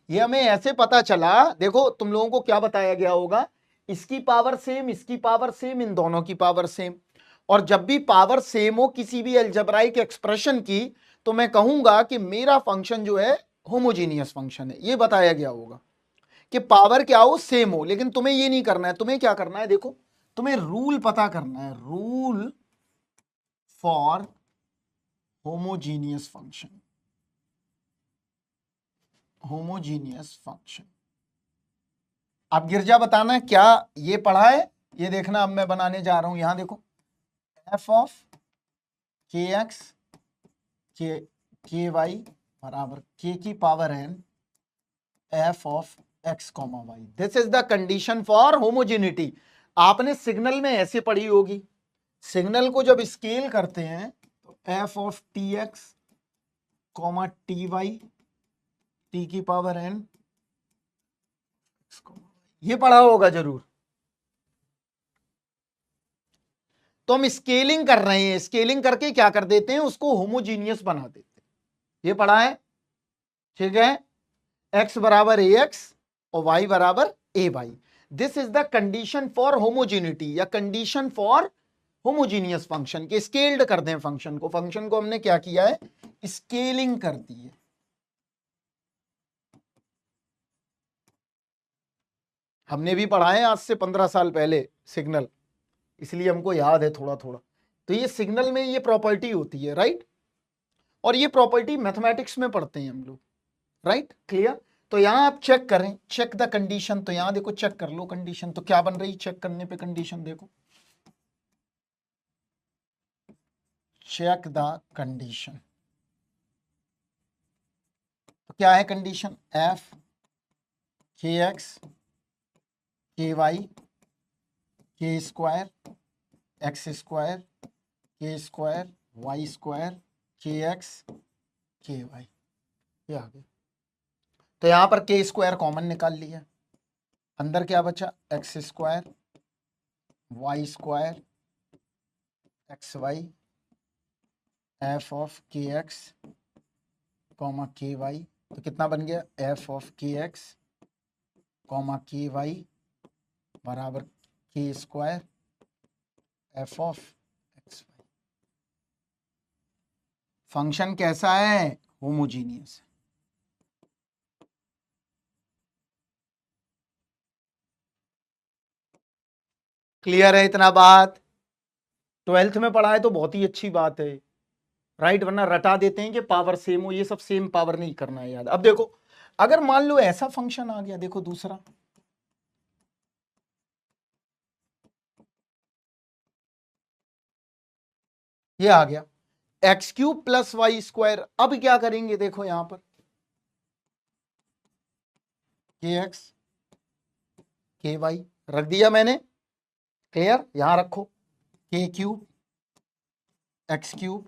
ये हमें ऐसे पता चला, देखो तुम लोगों को क्या बताया गया होगा, इसकी पावर सेम, इसकी पावर सेम, इन दोनों की पावर सेम। और जब भी पावर सेम हो किसी भी अलजेब्राइक एक्सप्रेशन की, तो मैं कहूंगा कि मेरा फंक्शन जो है होमोजीनियस फंक्शन है। ये बताया गया होगा कि पावर क्या हो, सेम हो। लेकिन तुम्हें ये नहीं करना है, तुम्हें क्या करना है, देखो तुम्हें रूल पता करना है, rule for homogeneous function, homogeneous function. अब गिरजा बताना क्या ये पढ़ा है, ये देखना अब मैं बनाने जा रहा हूं। यहां देखो, f of k x k y बराबर के की power n f of x comma y. This is the condition for homogeneity. आपने सिग्नल में ऐसे पढ़ी होगी, सिग्नल को जब स्केल करते हैं तो f of t x comma t y t की पावर एन, ये पढ़ा होगा जरूर। तो हम स्केलिंग कर रहे हैं, स्केलिंग करके क्या कर देते हैं, उसको होमोजीनियस बना देते हैं। ये पढ़ा है, ठीक है। x बराबर ए एक्स और y बराबर a y. This is the condition for homogeneity या कंडीशन फॉर होमोजीनियस फंक्शन के। स्केल्ड कर दें फंक्शन को, फंक्शन को हमने क्या किया है, स्केलिंग कर दी है। हमने भी पढ़ा है आज से 15 साल पहले सिग्नल, इसलिए हमको याद है थोड़ा थोड़ा। तो ये सिग्नल में ये प्रॉपर्टी होती है, राइट। और ये प्रॉपर्टी मैथमेटिक्स में पढ़ते हैं हम लोग, राइट, क्लियर। तो यहां आप चेक करें, चेक द कंडीशन। तो यहां देखो, चेक कर लो कंडीशन तो क्या बन रही, चेक करने पे कंडीशन देखो, चेक द कंडीशन। तो क्या है condition, F k x k Y के स्क्वायर एक्स स्क्वायर के स्क्वायर वाई स्क्वायर के एक्स के वाई, ये आ गया। तो यहां पर के स्क्वायर कॉमन निकाल लिया, अंदर क्या बचा, x square y square x y f of k x comma k y. तो कितना बन गया, f of k x comma k y बराबर k square f of x y. Function कैसा है, होमोजीनियस। क्लियर है इतना बात, 12th में पढ़ा है तो बहुत ही अच्छी बात है, राइट। वरना रटा देते हैं कि पावर सेम हो, ये सब सेम पावर नहीं करना है याद। अब देखो, अगर मान लो ऐसा फंक्शन आ गया, देखो दूसरा, ये आ गया x cube plus y square. अब क्या करेंगे, देखो यहां पर के एक्स के वाई रख दिया मैंने, क्लियर। यहां रखो के क्यूब एक्स क्यूब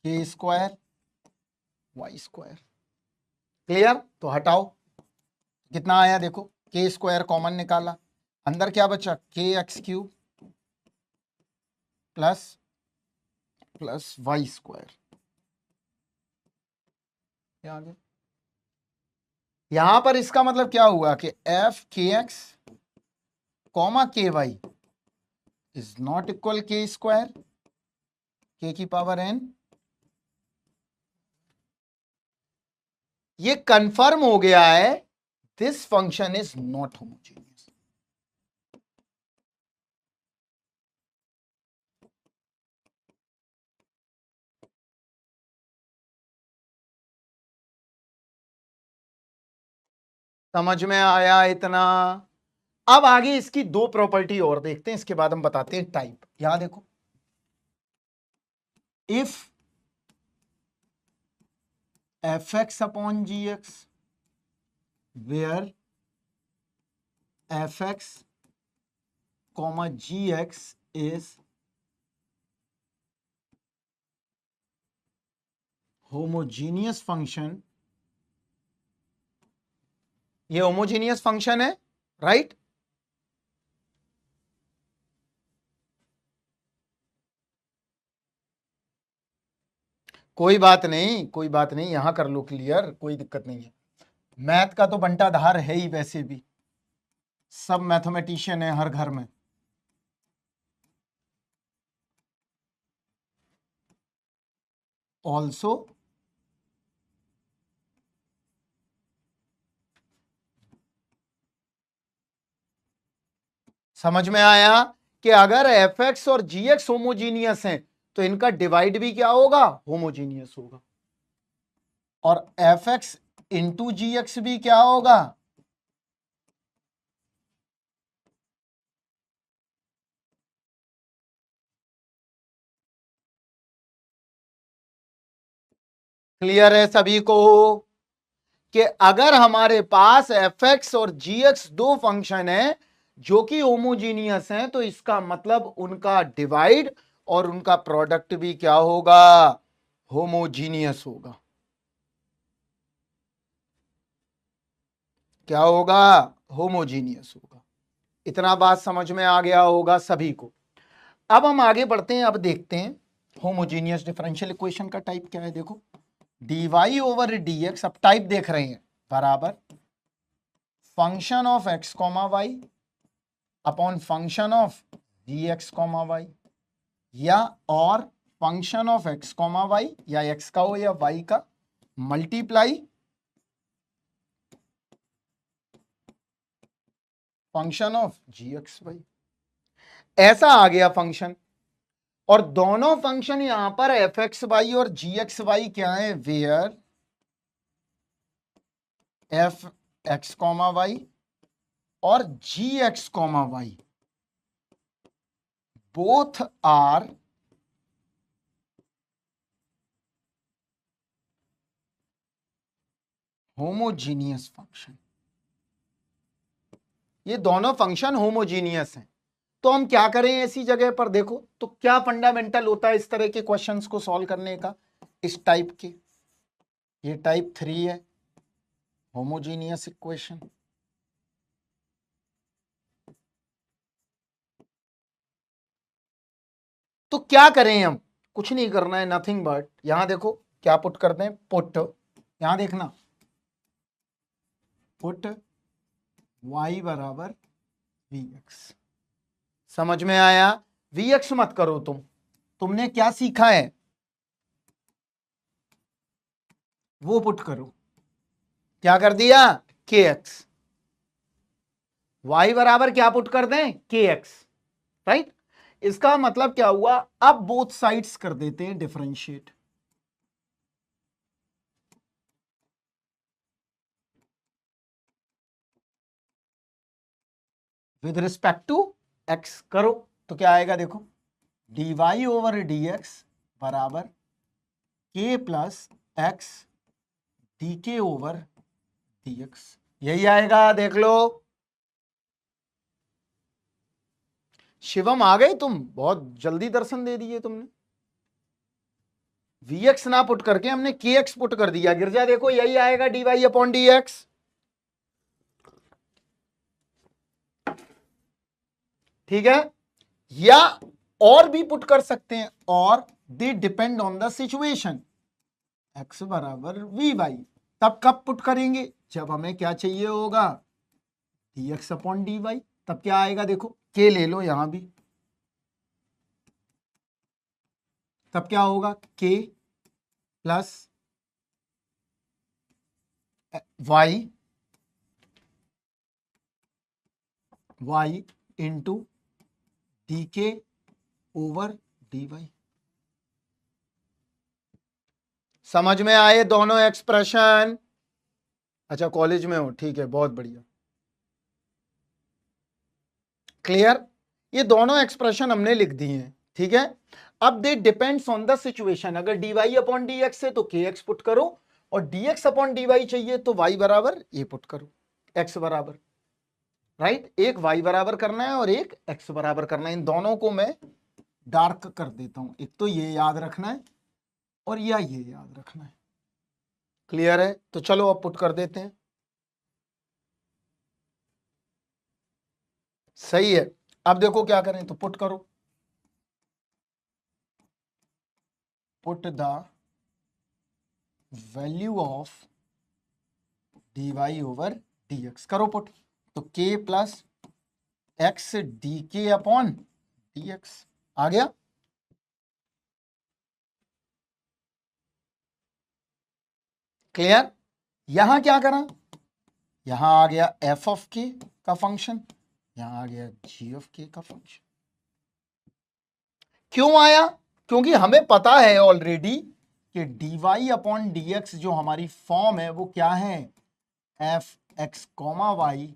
के स्क्वायर वाई स्क्वायर, क्लियर। तो हटाओ, कितना आया देखो, के स्क्वायर कॉमन निकाला, अंदर क्या बचा, k x cube plus plus y square, यहां पर इसका मतलब क्या हुआ कि f k x comma k y is not equal k square k की पावर एन। ये कंफर्म हो गया है, this function is not homogeneous. समझ में आया इतना। अब आगे इसकी दो प्रॉपर्टी और देखते हैं, इसके बाद हम बताते हैं टाइप। यहां देखो, if f x upon g x where f x comma g x is homogeneous function ये होमोजीनियस फंक्शन है, राइट? कोई बात नहीं, कोई बात नहीं, यहां कर लो क्लियर, कोई दिक्कत नहीं है। मैथ का तो बंटाधार है ही, वैसे भी सब मैथमेटिशियन है हर घर में। ऑल्सो समझ में आया कि अगर एफ एक्स और जी एक्स होमोजीनियस हैं तो इनका डिवाइड भी क्या होगा, होमोजीनियस होगा। और एफ एक्स इंटू जी एक्स भी क्या होगा, क्लियर है सभी को कि अगर हमारे पास एफ एक्स और जी एक्स दो फंक्शन है जो कि होमोजीनियस हैं तो इसका मतलब उनका डिवाइड और उनका प्रोडक्ट भी क्या होगा, होमोजीनियस होगा। क्या होगा, होमोजीनियस होगा। इतना बात समझ में आ गया होगा सभी को। अब हम आगे बढ़ते हैं, अब देखते हैं होमोजीनियस डिफरेंशियल इक्वेशन का टाइप क्या है। देखो dy ओवर dx, अब टाइप देख रहे हैं, बराबर function of x comma y upon function of g x comma y, या और function of x comma y, या x का हो या y का, multiply function of g x y. ऐसा आ गया फंक्शन, और दोनों फंक्शन यहां पर एफ एक्स वाई और जी एक्स वाई क्या है, where f x comma y और g x comma y both are homogeneous function. ये दोनों फंक्शन होमोजीनियस हैं। तो हम क्या करें ऐसी जगह पर, देखो तो क्या फंडामेंटल होता है इस तरह के क्वेश्चंस को सॉल्व करने का, इस टाइप के। ये टाइप 3 है, होमोजीनियस इक्वेशन। तो क्या करें हम, कुछ नहीं करना है, नथिंग बट यहां देखो क्या पुट करते हैं, पुट, यहां देखना पुट y बराबर वी एक्स। समझ में आया? वी एक्स मत करो तुमने क्या सीखा है वो पुट करो। क्या कर दिया, के एक्स, वाई बराबर क्या पुट कर दें, के एक्स, राइट। इसका मतलब क्या हुआ, अब बोथ साइड्स कर देते हैं differentiate. With respect to x करो तो क्या आएगा, देखो dy ओवर dx बराबर के plus x d k over dx, यही आएगा, देख लो। शिवम आ गए तुम, बहुत जल्दी दर्शन दे दिए तुमने। वी एक्स ना पुट करके हमने के एक्स पुट कर दिया, गिरजा देखो यही आएगा dy अपॉन डी एक्स। ठीक है, या और भी पुट कर सकते हैं, और they depend on the situation, x बराबर वी वाई। तब कब पुट करेंगे, जब हमें क्या चाहिए होगा, d x upon d y. तब क्या आएगा, देखो के ले लो यहां भी, तब क्या होगा, k plus y, y into d k over d y. समझ में आए दोनों एक्सप्रेशन? अच्छा कॉलेज में हो, ठीक है, बहुत बढ़िया, क्लियर। ये दोनों एक्सप्रेशन हमने लिख दी हैं, ठीक है। अब they depends on the situation, अगर d Y upon D x है तो के एक्स पुट करो, और d x upon d y चाहिए तो वाई बराबर ये पुट करो, एक्स बराबर, राइट। एक वाई बराबर करना है और एक एक्स बराबर करना है। इन दोनों को मैं डार्क कर देता हूं, एक तो ये याद रखना है और या ये याद रखना है, क्लियर है। तो चलो अब पुट कर देते हैं, सही है। अब देखो क्या करें, तो पुट करो, put the value of d y over d x, करो पुट। तो k plus x d k upon D x आ गया। क्लियर। यहां क्या करा, यहां आ गया एफ ऑफ के का फंक्शन, यहां आ गया जी ऑफ के का फंक्शन। क्यों आया, क्योंकि हमें पता है ऑलरेडी कि डी वाई अपॉन डी एक्स जो हमारी फॉर्म है वो क्या है, f x comma y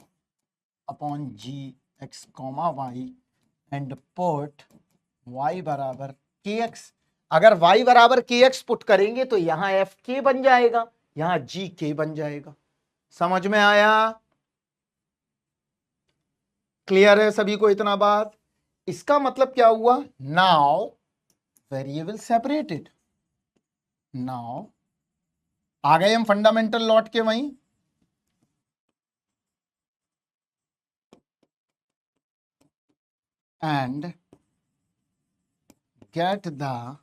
upon g x comma y and put y बराबर के एक्स। अगर वाई बराबर के एक्स पुट करेंगे तो यहां एफ के बन जाएगा, यहां जी के बन जाएगा। समझ में आया, क्लियर है सभी को इतना बात। इसका मतलब क्या हुआ, नाउ वेरिएबल सेपरेटेड। नाउ आ गए हम फंडामेंटल लॉट के वहीं, and gate the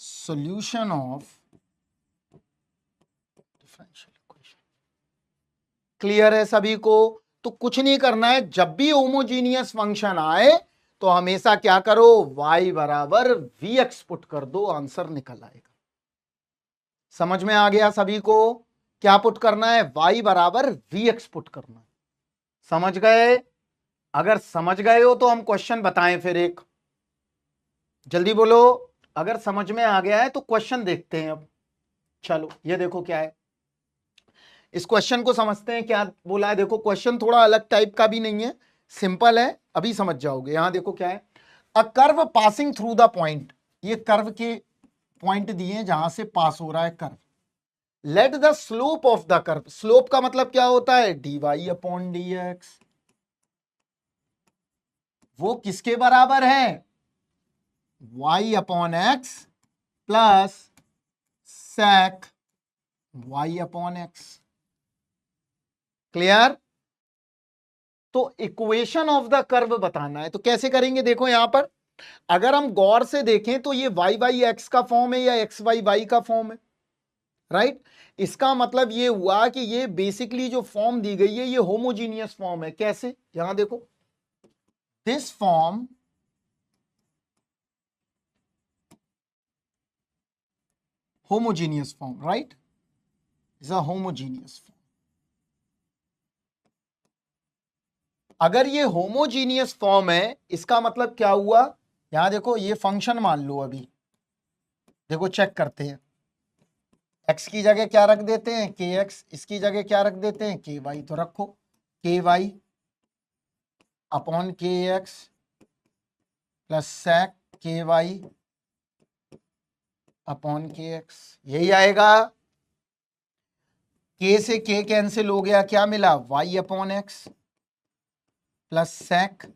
solution of differential equation. Clear है सभी को। तो कुछ नहीं करना है, जब भी होमोजीनियस फंक्शन आए तो हमेशा क्या करो, y बराबर वी एक्स पुट कर दो, आंसर निकल आएगा। समझ में आ गया सभी को, क्या पुट करना है, y बराबर वी एक्स पुट करना है। समझ गए, अगर समझ गए हो तो हम क्वेश्चन बताएं फिर एक, जल्दी बोलो। अगर समझ में आ गया है तो क्वेश्चन देखते हैं अब। चलो ये देखो क्या है, इस क्वेश्चन को समझते हैं क्या बोला है। देखो क्वेश्चन थोड़ा अलग टाइप का भी नहीं है, सिंपल है, अभी समझ जाओगे। यहां देखो क्या है, a curve passing through the point, ये कर्व के पॉइंट दिए जहां से पास हो रहा है curve. Let the slope of the curve, slope का मतलब क्या होता है, d Y upon D x, वो किसके बराबर है, y upon x plus sec y upon x. Clear. तो इक्वेशन ऑफ द कर्व बताना है, तो कैसे करेंगे, देखो यहां पर अगर हम गौर से देखें तो ये y वाई एक्स का फॉर्म है या x वाई वाई का फॉर्म है, राइट। इसका मतलब ये हुआ कि ये बेसिकली जो फॉर्म दी गई है ये होमोजीनियस फॉर्म है। कैसे, यहां देखो, this form homogeneous form, right, is a homogeneous form. अगर ये होमोजीनियस फॉर्म है इसका मतलब क्या हुआ, यहां देखो ये फंक्शन मान लो, अभी देखो चेक करते हैं, x की जगह क्या रख देते हैं, के एक्स, इसकी जगह क्या रख देते हैं, के वाई, तो रखो के वाई अपॉन के एक्स प्लस sec के वाई अपॉन के एक्स, यही आएगा। के से के कैंसिल हो गया, क्या मिला, y upon x plus sec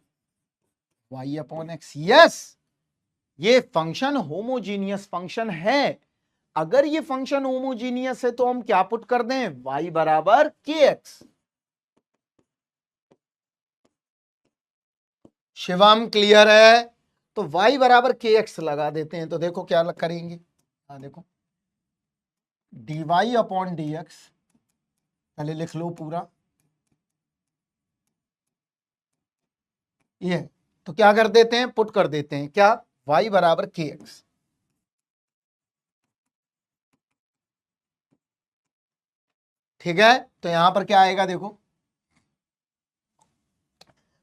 y upon x. Yes, ये फंक्शन होमोजीनियस फंक्शन है। अगर ये फंक्शन होमोजीनियस है तो हम क्या पुट कर दें, y बराबर के एक्स। शिवम क्लियर है, तो y बराबर के एक्स लगा देते हैं। तो देखो क्या करेंगे, देखो d Y upon D x, पहले लिख लो पूरा ये, तो क्या कर देते हैं, पुट कर देते हैं क्या, y बराबर के एक्स। ठीक है, तो यहां पर क्या आएगा, देखो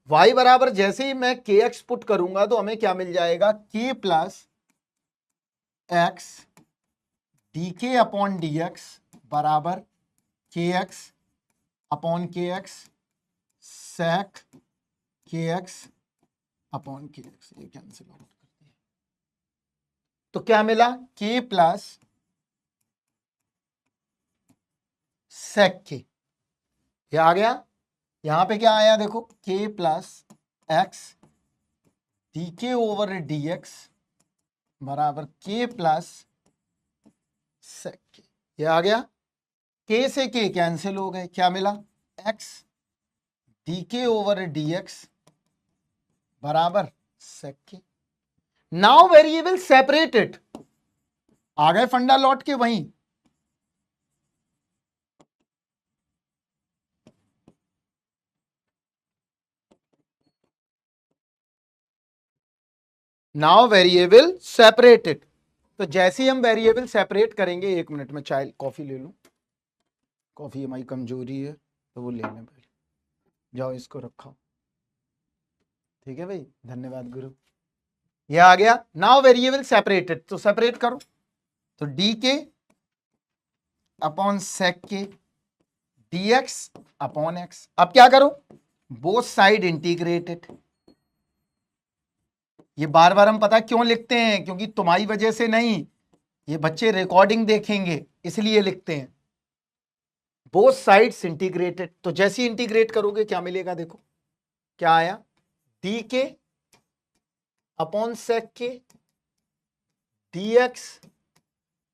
y बराबर जैसे ही मैं के एक्स पुट करूंगा तो हमें क्या मिल जाएगा, k plus x d k upon D x बराबर के एक्स अपॉन के एक्स sec के एक्स अपॉन के एक्स, ये कैंसिल आउट करते हैं। तो क्या मिला, k प्लस sec के, ये आ गया। यहां पे क्या आया, देखो k plus x d k over d x बराबर k प्लस sec के, ये आ गया। k से k कैंसिल हो गए, क्या मिला, x D k over d x बराबर सेक के। नाउ वेरिएबल सेपरेटेड, आ गए फंडा लौट के वहीं। नाउ वेरिएबल सेपरेटेड, तो जैसे ही हम वेरिएबल सेपरेट करेंगे, एक मिनट में चाय कॉफी ले लूं, कॉफी हमारी कमजोरी है तो वो ले लें पहले। जाओ इसको रखो, ठीक है भाई, धन्यवाद गुरु। ये आ गया। नाउ वेरिएबल सेपरेटेड, तो सेपरेट करो, तो डी के अपॉन सेक के dx अपॉन एक्स। अब क्या करो, बोथ साइड इंटीग्रेटेड। ये बार बार हम पता क्यों लिखते हैं, क्योंकि तुम्हारी वजह से नहीं, ये बच्चे रिकॉर्डिंग देखेंगे इसलिए लिखते हैं। बोथ साइड्स इंटीग्रेटेड, तो जैसे ही इंटीग्रेट करोगे क्या मिलेगा, देखो क्या आया, डी के अपॉन सेक के dx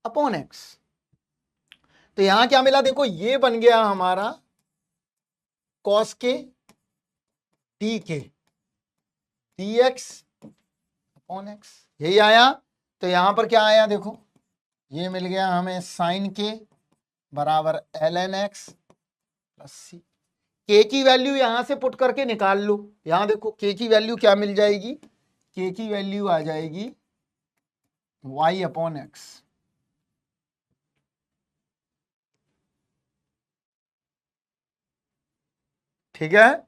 अपॉन एक्स। तो यहां क्या मिला, देखो ये बन गया हमारा कॉस के डी के dx अपॉन एक्स, यही आया। तो यहां पर क्या आया, देखो ये मिल गया हमें साइन के बराबर एल एन एक्स प्लस सी। के की वैल्यू यहां से पुट करके निकाल लो, यहां देखो के की वैल्यू क्या मिल जाएगी, के की वैल्यू आ जाएगी y अपॉन एक्स। ठीक है,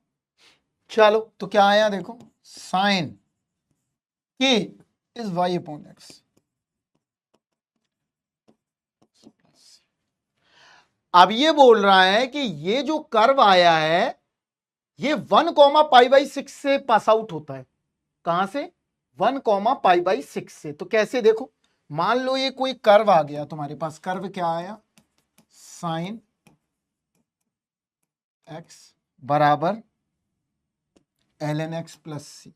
चलो तो क्या आया, देखो साइन के इज y अपॉन एक्स। अब ये बोल रहा है कि ये जो कर्व आया है ये 1,π/6 से पास आउट होता है। कहां से, 1,π/6 से। तो कैसे, देखो मान लो ये कोई कर्व आ गया तुम्हारे पास, कर्व क्या आया, साइन एक्स बराबर एल एन एक्स प्लस सी।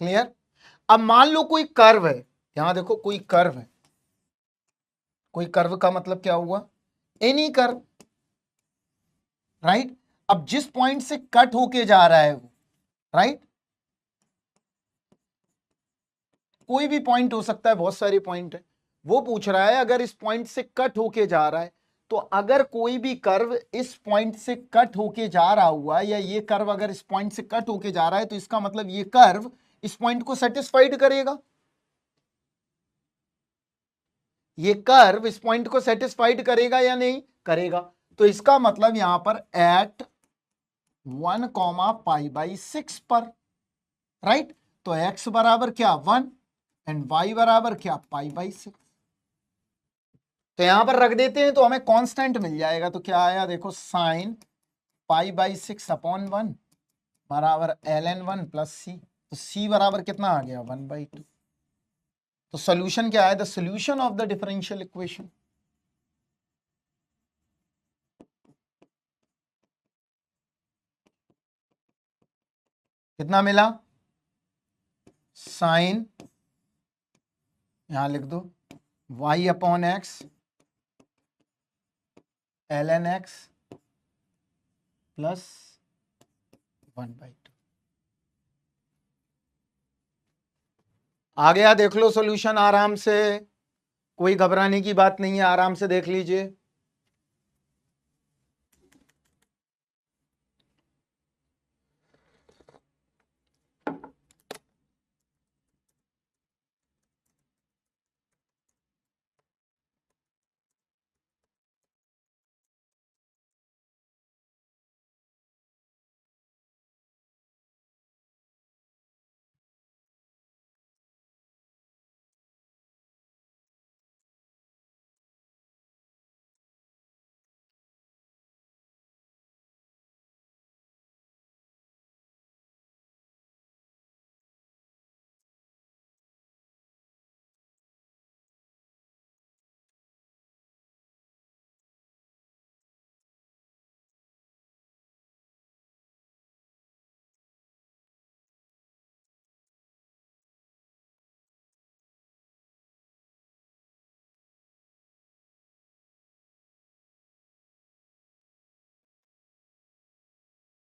क्लियर। अब मान लो कोई कर्व है, यहां देखो कोई कर्व है, कोई कर्व का मतलब क्या हुआ, एनी कर्व, राइट। अब जिस पॉइंट से कट होके जा रहा है वो, राइट, कोई भी पॉइंट हो सकता है, बहुत सारे पॉइंट है, वो पूछ रहा है अगर इस पॉइंट से कट होके जा रहा है, तो अगर कोई भी कर्व इस पॉइंट से कट होके जा रहा हुआ, या ये कर्व अगर इस पॉइंट से कट होके जा रहा है, तो इसका मतलब ये कर्व इस पॉइंट को सेटिस्फाइड करेगा, ये कर्व इस पॉइंट को सेटिस्फाइड करेगा या नहीं करेगा। तो इसका मतलब यहां पर एट 1,π/6 पर, राइट। तो x बराबर क्या 1 एंड y बराबर क्या π/6। तो यहां पर रख देते हैं तो हमें कांस्टेंट मिल जाएगा। तो क्या आया, देखो साइन π/6 अपॉन 1 बराबर ln 1 प्लस सी। तो c बराबर कितना आ गया 1/2। तो सोल्यूशन क्या है, the solution of the differential equation, कितना मिला, साइन, यहां लिख दो y upon x ln x plus 1/2। आ गया, देख लो सॉल्यूशन आराम से, कोई घबराने की बात नहीं है, आराम से देख लीजिए।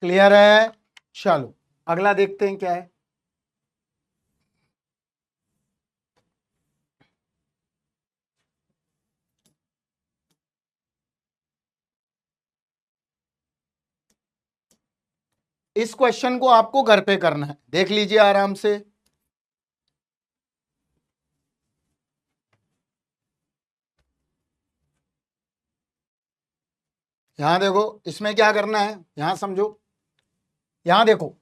क्लियर है? चलो अगला देखते हैं क्या है। इस क्वेश्चन को आपको घर पे करना है, देख लीजिए आराम से। यहां देखो, इसमें क्या करना है, यहां समझो। यहां देखो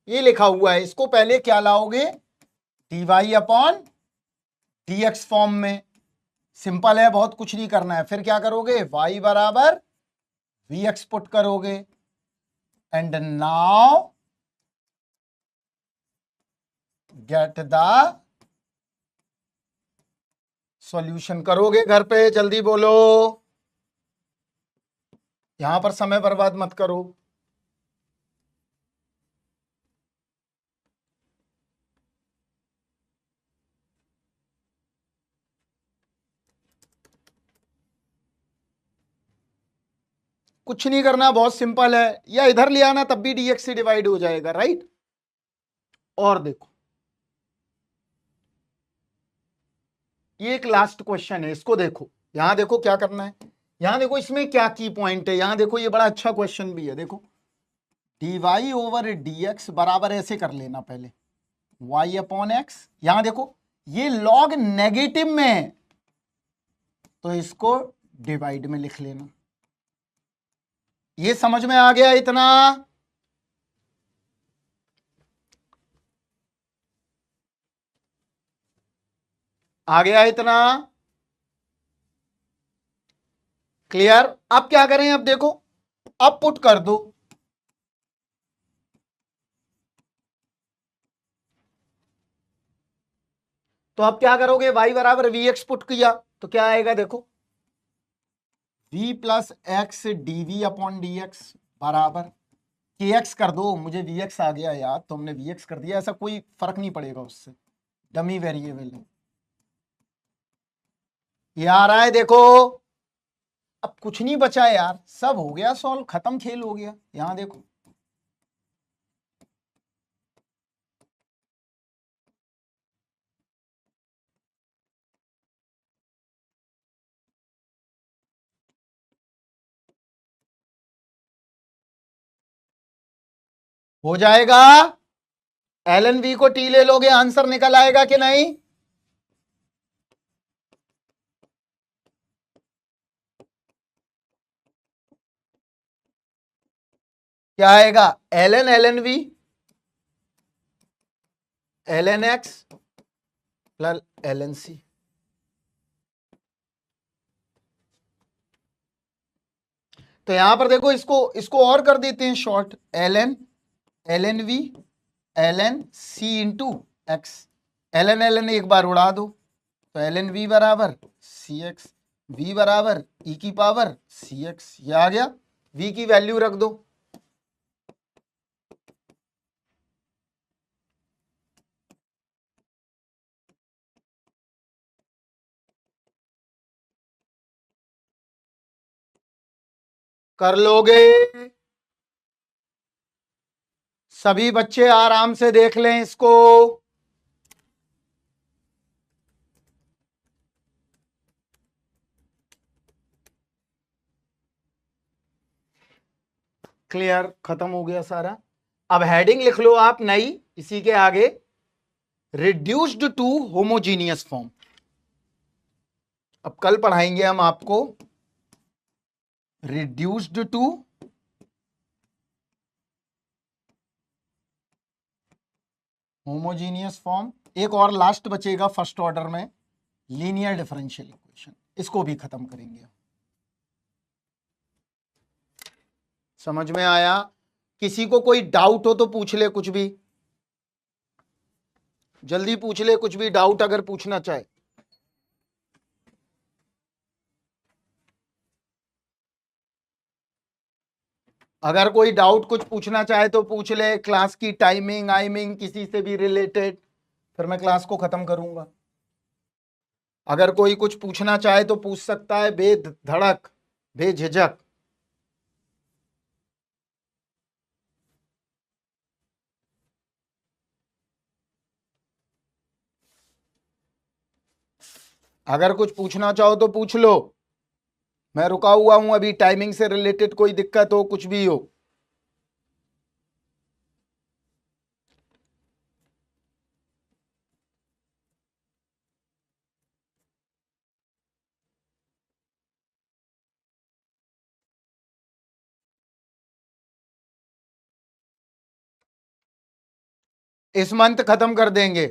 ये लिखा हुआ है, इसको पहले क्या लाओगे, dy अपॉन dx फॉर्म में। सिंपल है, बहुत कुछ नहीं करना है। फिर क्या करोगे, y बराबर vx पुट करोगे, and now get the solution करोगे घर पे, जल्दी बोलो, यहां पर समय बर्बाद मत करो। कुछ नहीं करना, बहुत सिंपल है, या इधर ले आना तब भी dx से डिवाइड हो जाएगा, राइट। और देखो ये एक लास्ट क्वेश्चन है, इसको देखो। यहां देखो क्या करना है, यहां देखो इसमें क्या की पॉइंट है। यहां देखो ये बड़ा अच्छा क्वेश्चन भी है, देखो dy ओवर dx बराबर ऐसे कर लेना पहले y अपॉन एक्स। यहां देखो ये लॉग नेगेटिव में है तो इसको डिवाइड में लिख लेना। ये समझ में आ गया इतना? आ गया इतना? क्लियर? अब क्या करें, अब देखो, अब पुट कर दो। तो अब क्या करोगे, y बराबर वी एक्स पुट किया तो क्या आएगा, देखो v plus x d v upon D x बराबर के एक्स कर दो। मुझे वी एक्स आ गया यार, तुमने वी एक्स कर दिया, ऐसा कोई फर्क नहीं पड़ेगा उससे, डमी वेरिएबल है। ये आ रहा है देखो, अब कुछ नहीं बचा यार, सब हो गया सॉल्व, खत्म, खेल हो गया। यहां देखो हो जाएगा। एल एन वी को टी ले लोगे, आंसर निकल आएगा कि नहीं? क्या आएगा, l n v l n x plus l n c. तो यहां पर देखो, इसको इसको और कर देते हैं short, l n v l n c into x. L n एक बार उड़ा दो, तो एल एन वी बराबर सी एक्स, वी बराबर ई की पावर सी एक्स। ये आ गया, वी की वैल्यू रख दो। कर लोगे? सभी बच्चे आराम से देख लें इसको। क्लियर? खत्म हो गया सारा। अब हेडिंग लिख लो आप नई, इसी के आगे, रिड्यूस्ड टू होमोजीनियस फॉर्म। अब कल पढ़ाएंगे हम आपको रिड्यूस्ड टू होमोजीनियस फॉर्म। एक और लास्ट बचेगा फर्स्ट ऑर्डर में, लीनियर डिफरेंशियल इक्वेशन, इसको भी खत्म करेंगे। समझ में आया? किसी को कोई डाउट हो तो पूछ ले, कुछ भी जल्दी पूछ ले, कुछ भी डाउट अगर पूछना चाहे। अगर कोई डाउट कुछ पूछना चाहे तो पूछ ले, क्लास की टाइमिंग आइमिंग किसी से भी रिलेटेड, फिर मैं क्लास को खत्म करूंगा। अगर कोई कुछ पूछना चाहे तो पूछ सकता है, बेधड़क बेझिझक। अगर कुछ पूछना चाहो तो पूछ लो, मैं रुका हुआ हूं अभी, टाइमिंग से रिलेटेड कोई दिक्कत हो, कुछ भी हो। इस मंथ खत्म कर देंगे।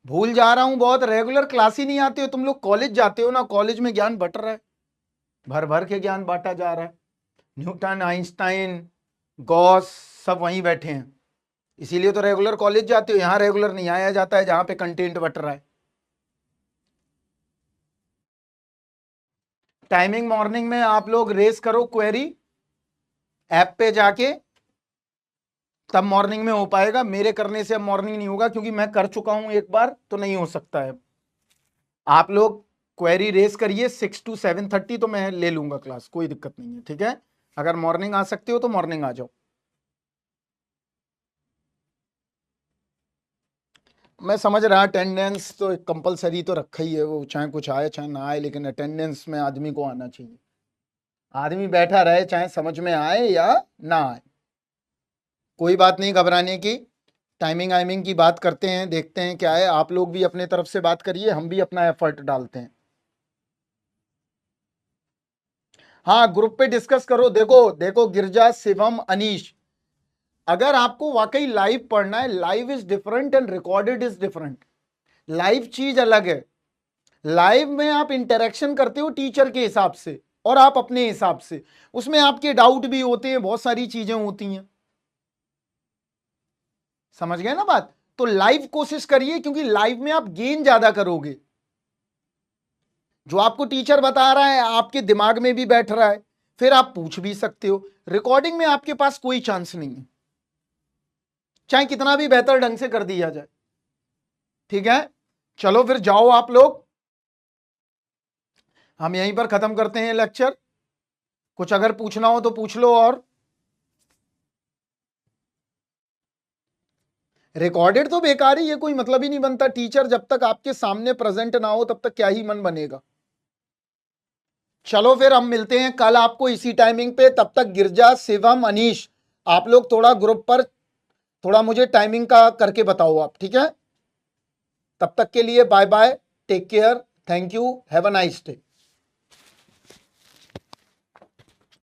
भूल जा रहा हूं बहुत, रेगुलर क्लास ही नहीं आती हो तुम लोग, कॉलेज जाते हो ना, कॉलेज में ज्ञान बट रहा है, भर भर के ज्ञान बांटा जा रहा है। न्यूटन, आइंस्टाइन, गॉस सब वहीं बैठे हैं, इसीलिए तो रेगुलर कॉलेज जाते हो। यहां रेगुलर नहीं आया जाता है, जहां पे कंटेंट बट रहा है। टाइमिंग मॉर्निंग में आप लोग रेस करो क्वेरी ऐप पे जाके, तब मॉर्निंग में हो पाएगा। मेरे करने से अब मॉर्निंग नहीं होगा, क्योंकि मैं कर चुका हूं एक बार, तो नहीं हो सकता है। आप लोग क्वेरी रेस करिए 6 to 7:30, तो मैं ले लूंगा क्लास, कोई दिक्कत नहीं है, ठीक है। अगर मॉर्निंग आ सकते हो तो मॉर्निंग आ जाओ। मैं समझ रहा, अटेंडेंस तो कंपलसरी तो रखा ही है, वो चाहे कुछ आए चाहे ना आए, लेकिन अटेंडेंस में आदमी को आना चाहिए। आदमी बैठा रहे चाहे समझ में आए या ना आए, कोई बात नहीं घबराने की। टाइमिंग आइमिंग की बात करते हैं, देखते हैं क्या है। आप लोग भी अपने तरफ से बात करिए, हम भी अपना एफर्ट डालते हैं। हाँ, ग्रुप पे डिस्कस करो। देखो देखो, गिरजा, शिवम, अनीश, अगर आपको वाकई लाइव पढ़ना है, live is different and recorded is different. Live चीज अलग है। लाइव में आप इंटरेक्शन करते हो टीचर के हिसाब से और आप अपने हिसाब से, उसमें आपके डाउट भी होते हैं, बहुत सारी चीजें होती हैं। समझ गए ना बात? तो लाइव कोशिश करिए, क्योंकि लाइव में आप गेन ज्यादा करोगे। जो आपको टीचर बता रहा है आपके दिमाग में भी बैठ रहा है, फिर आप पूछ भी सकते हो। रिकॉर्डिंग में आपके पास कोई चांस नहीं है, चाहे कितना भी बेहतर ढंग से कर दिया जाए, ठीक है। चलो फिर जाओ आप लोग, हम यहीं पर खत्म करते हैं लेक्चर। कुछ अगर पूछना हो तो पूछ लो। और रिकॉर्डेड तो बेकार ही, ये कोई मतलब ही नहीं बनता। टीचर जब तक आपके सामने प्रेजेंट ना हो तब तक क्या ही मन बनेगा। चलो फिर हम मिलते हैं कल आपको इसी टाइमिंग पे। तब तक गिरजा, शिवम, अनीश, आप लोग थोड़ा ग्रुप पर थोड़ा मुझे टाइमिंग का करके बताओ आप, ठीक है। तब तक के लिए bye bye, take care, thank you, have a nice day.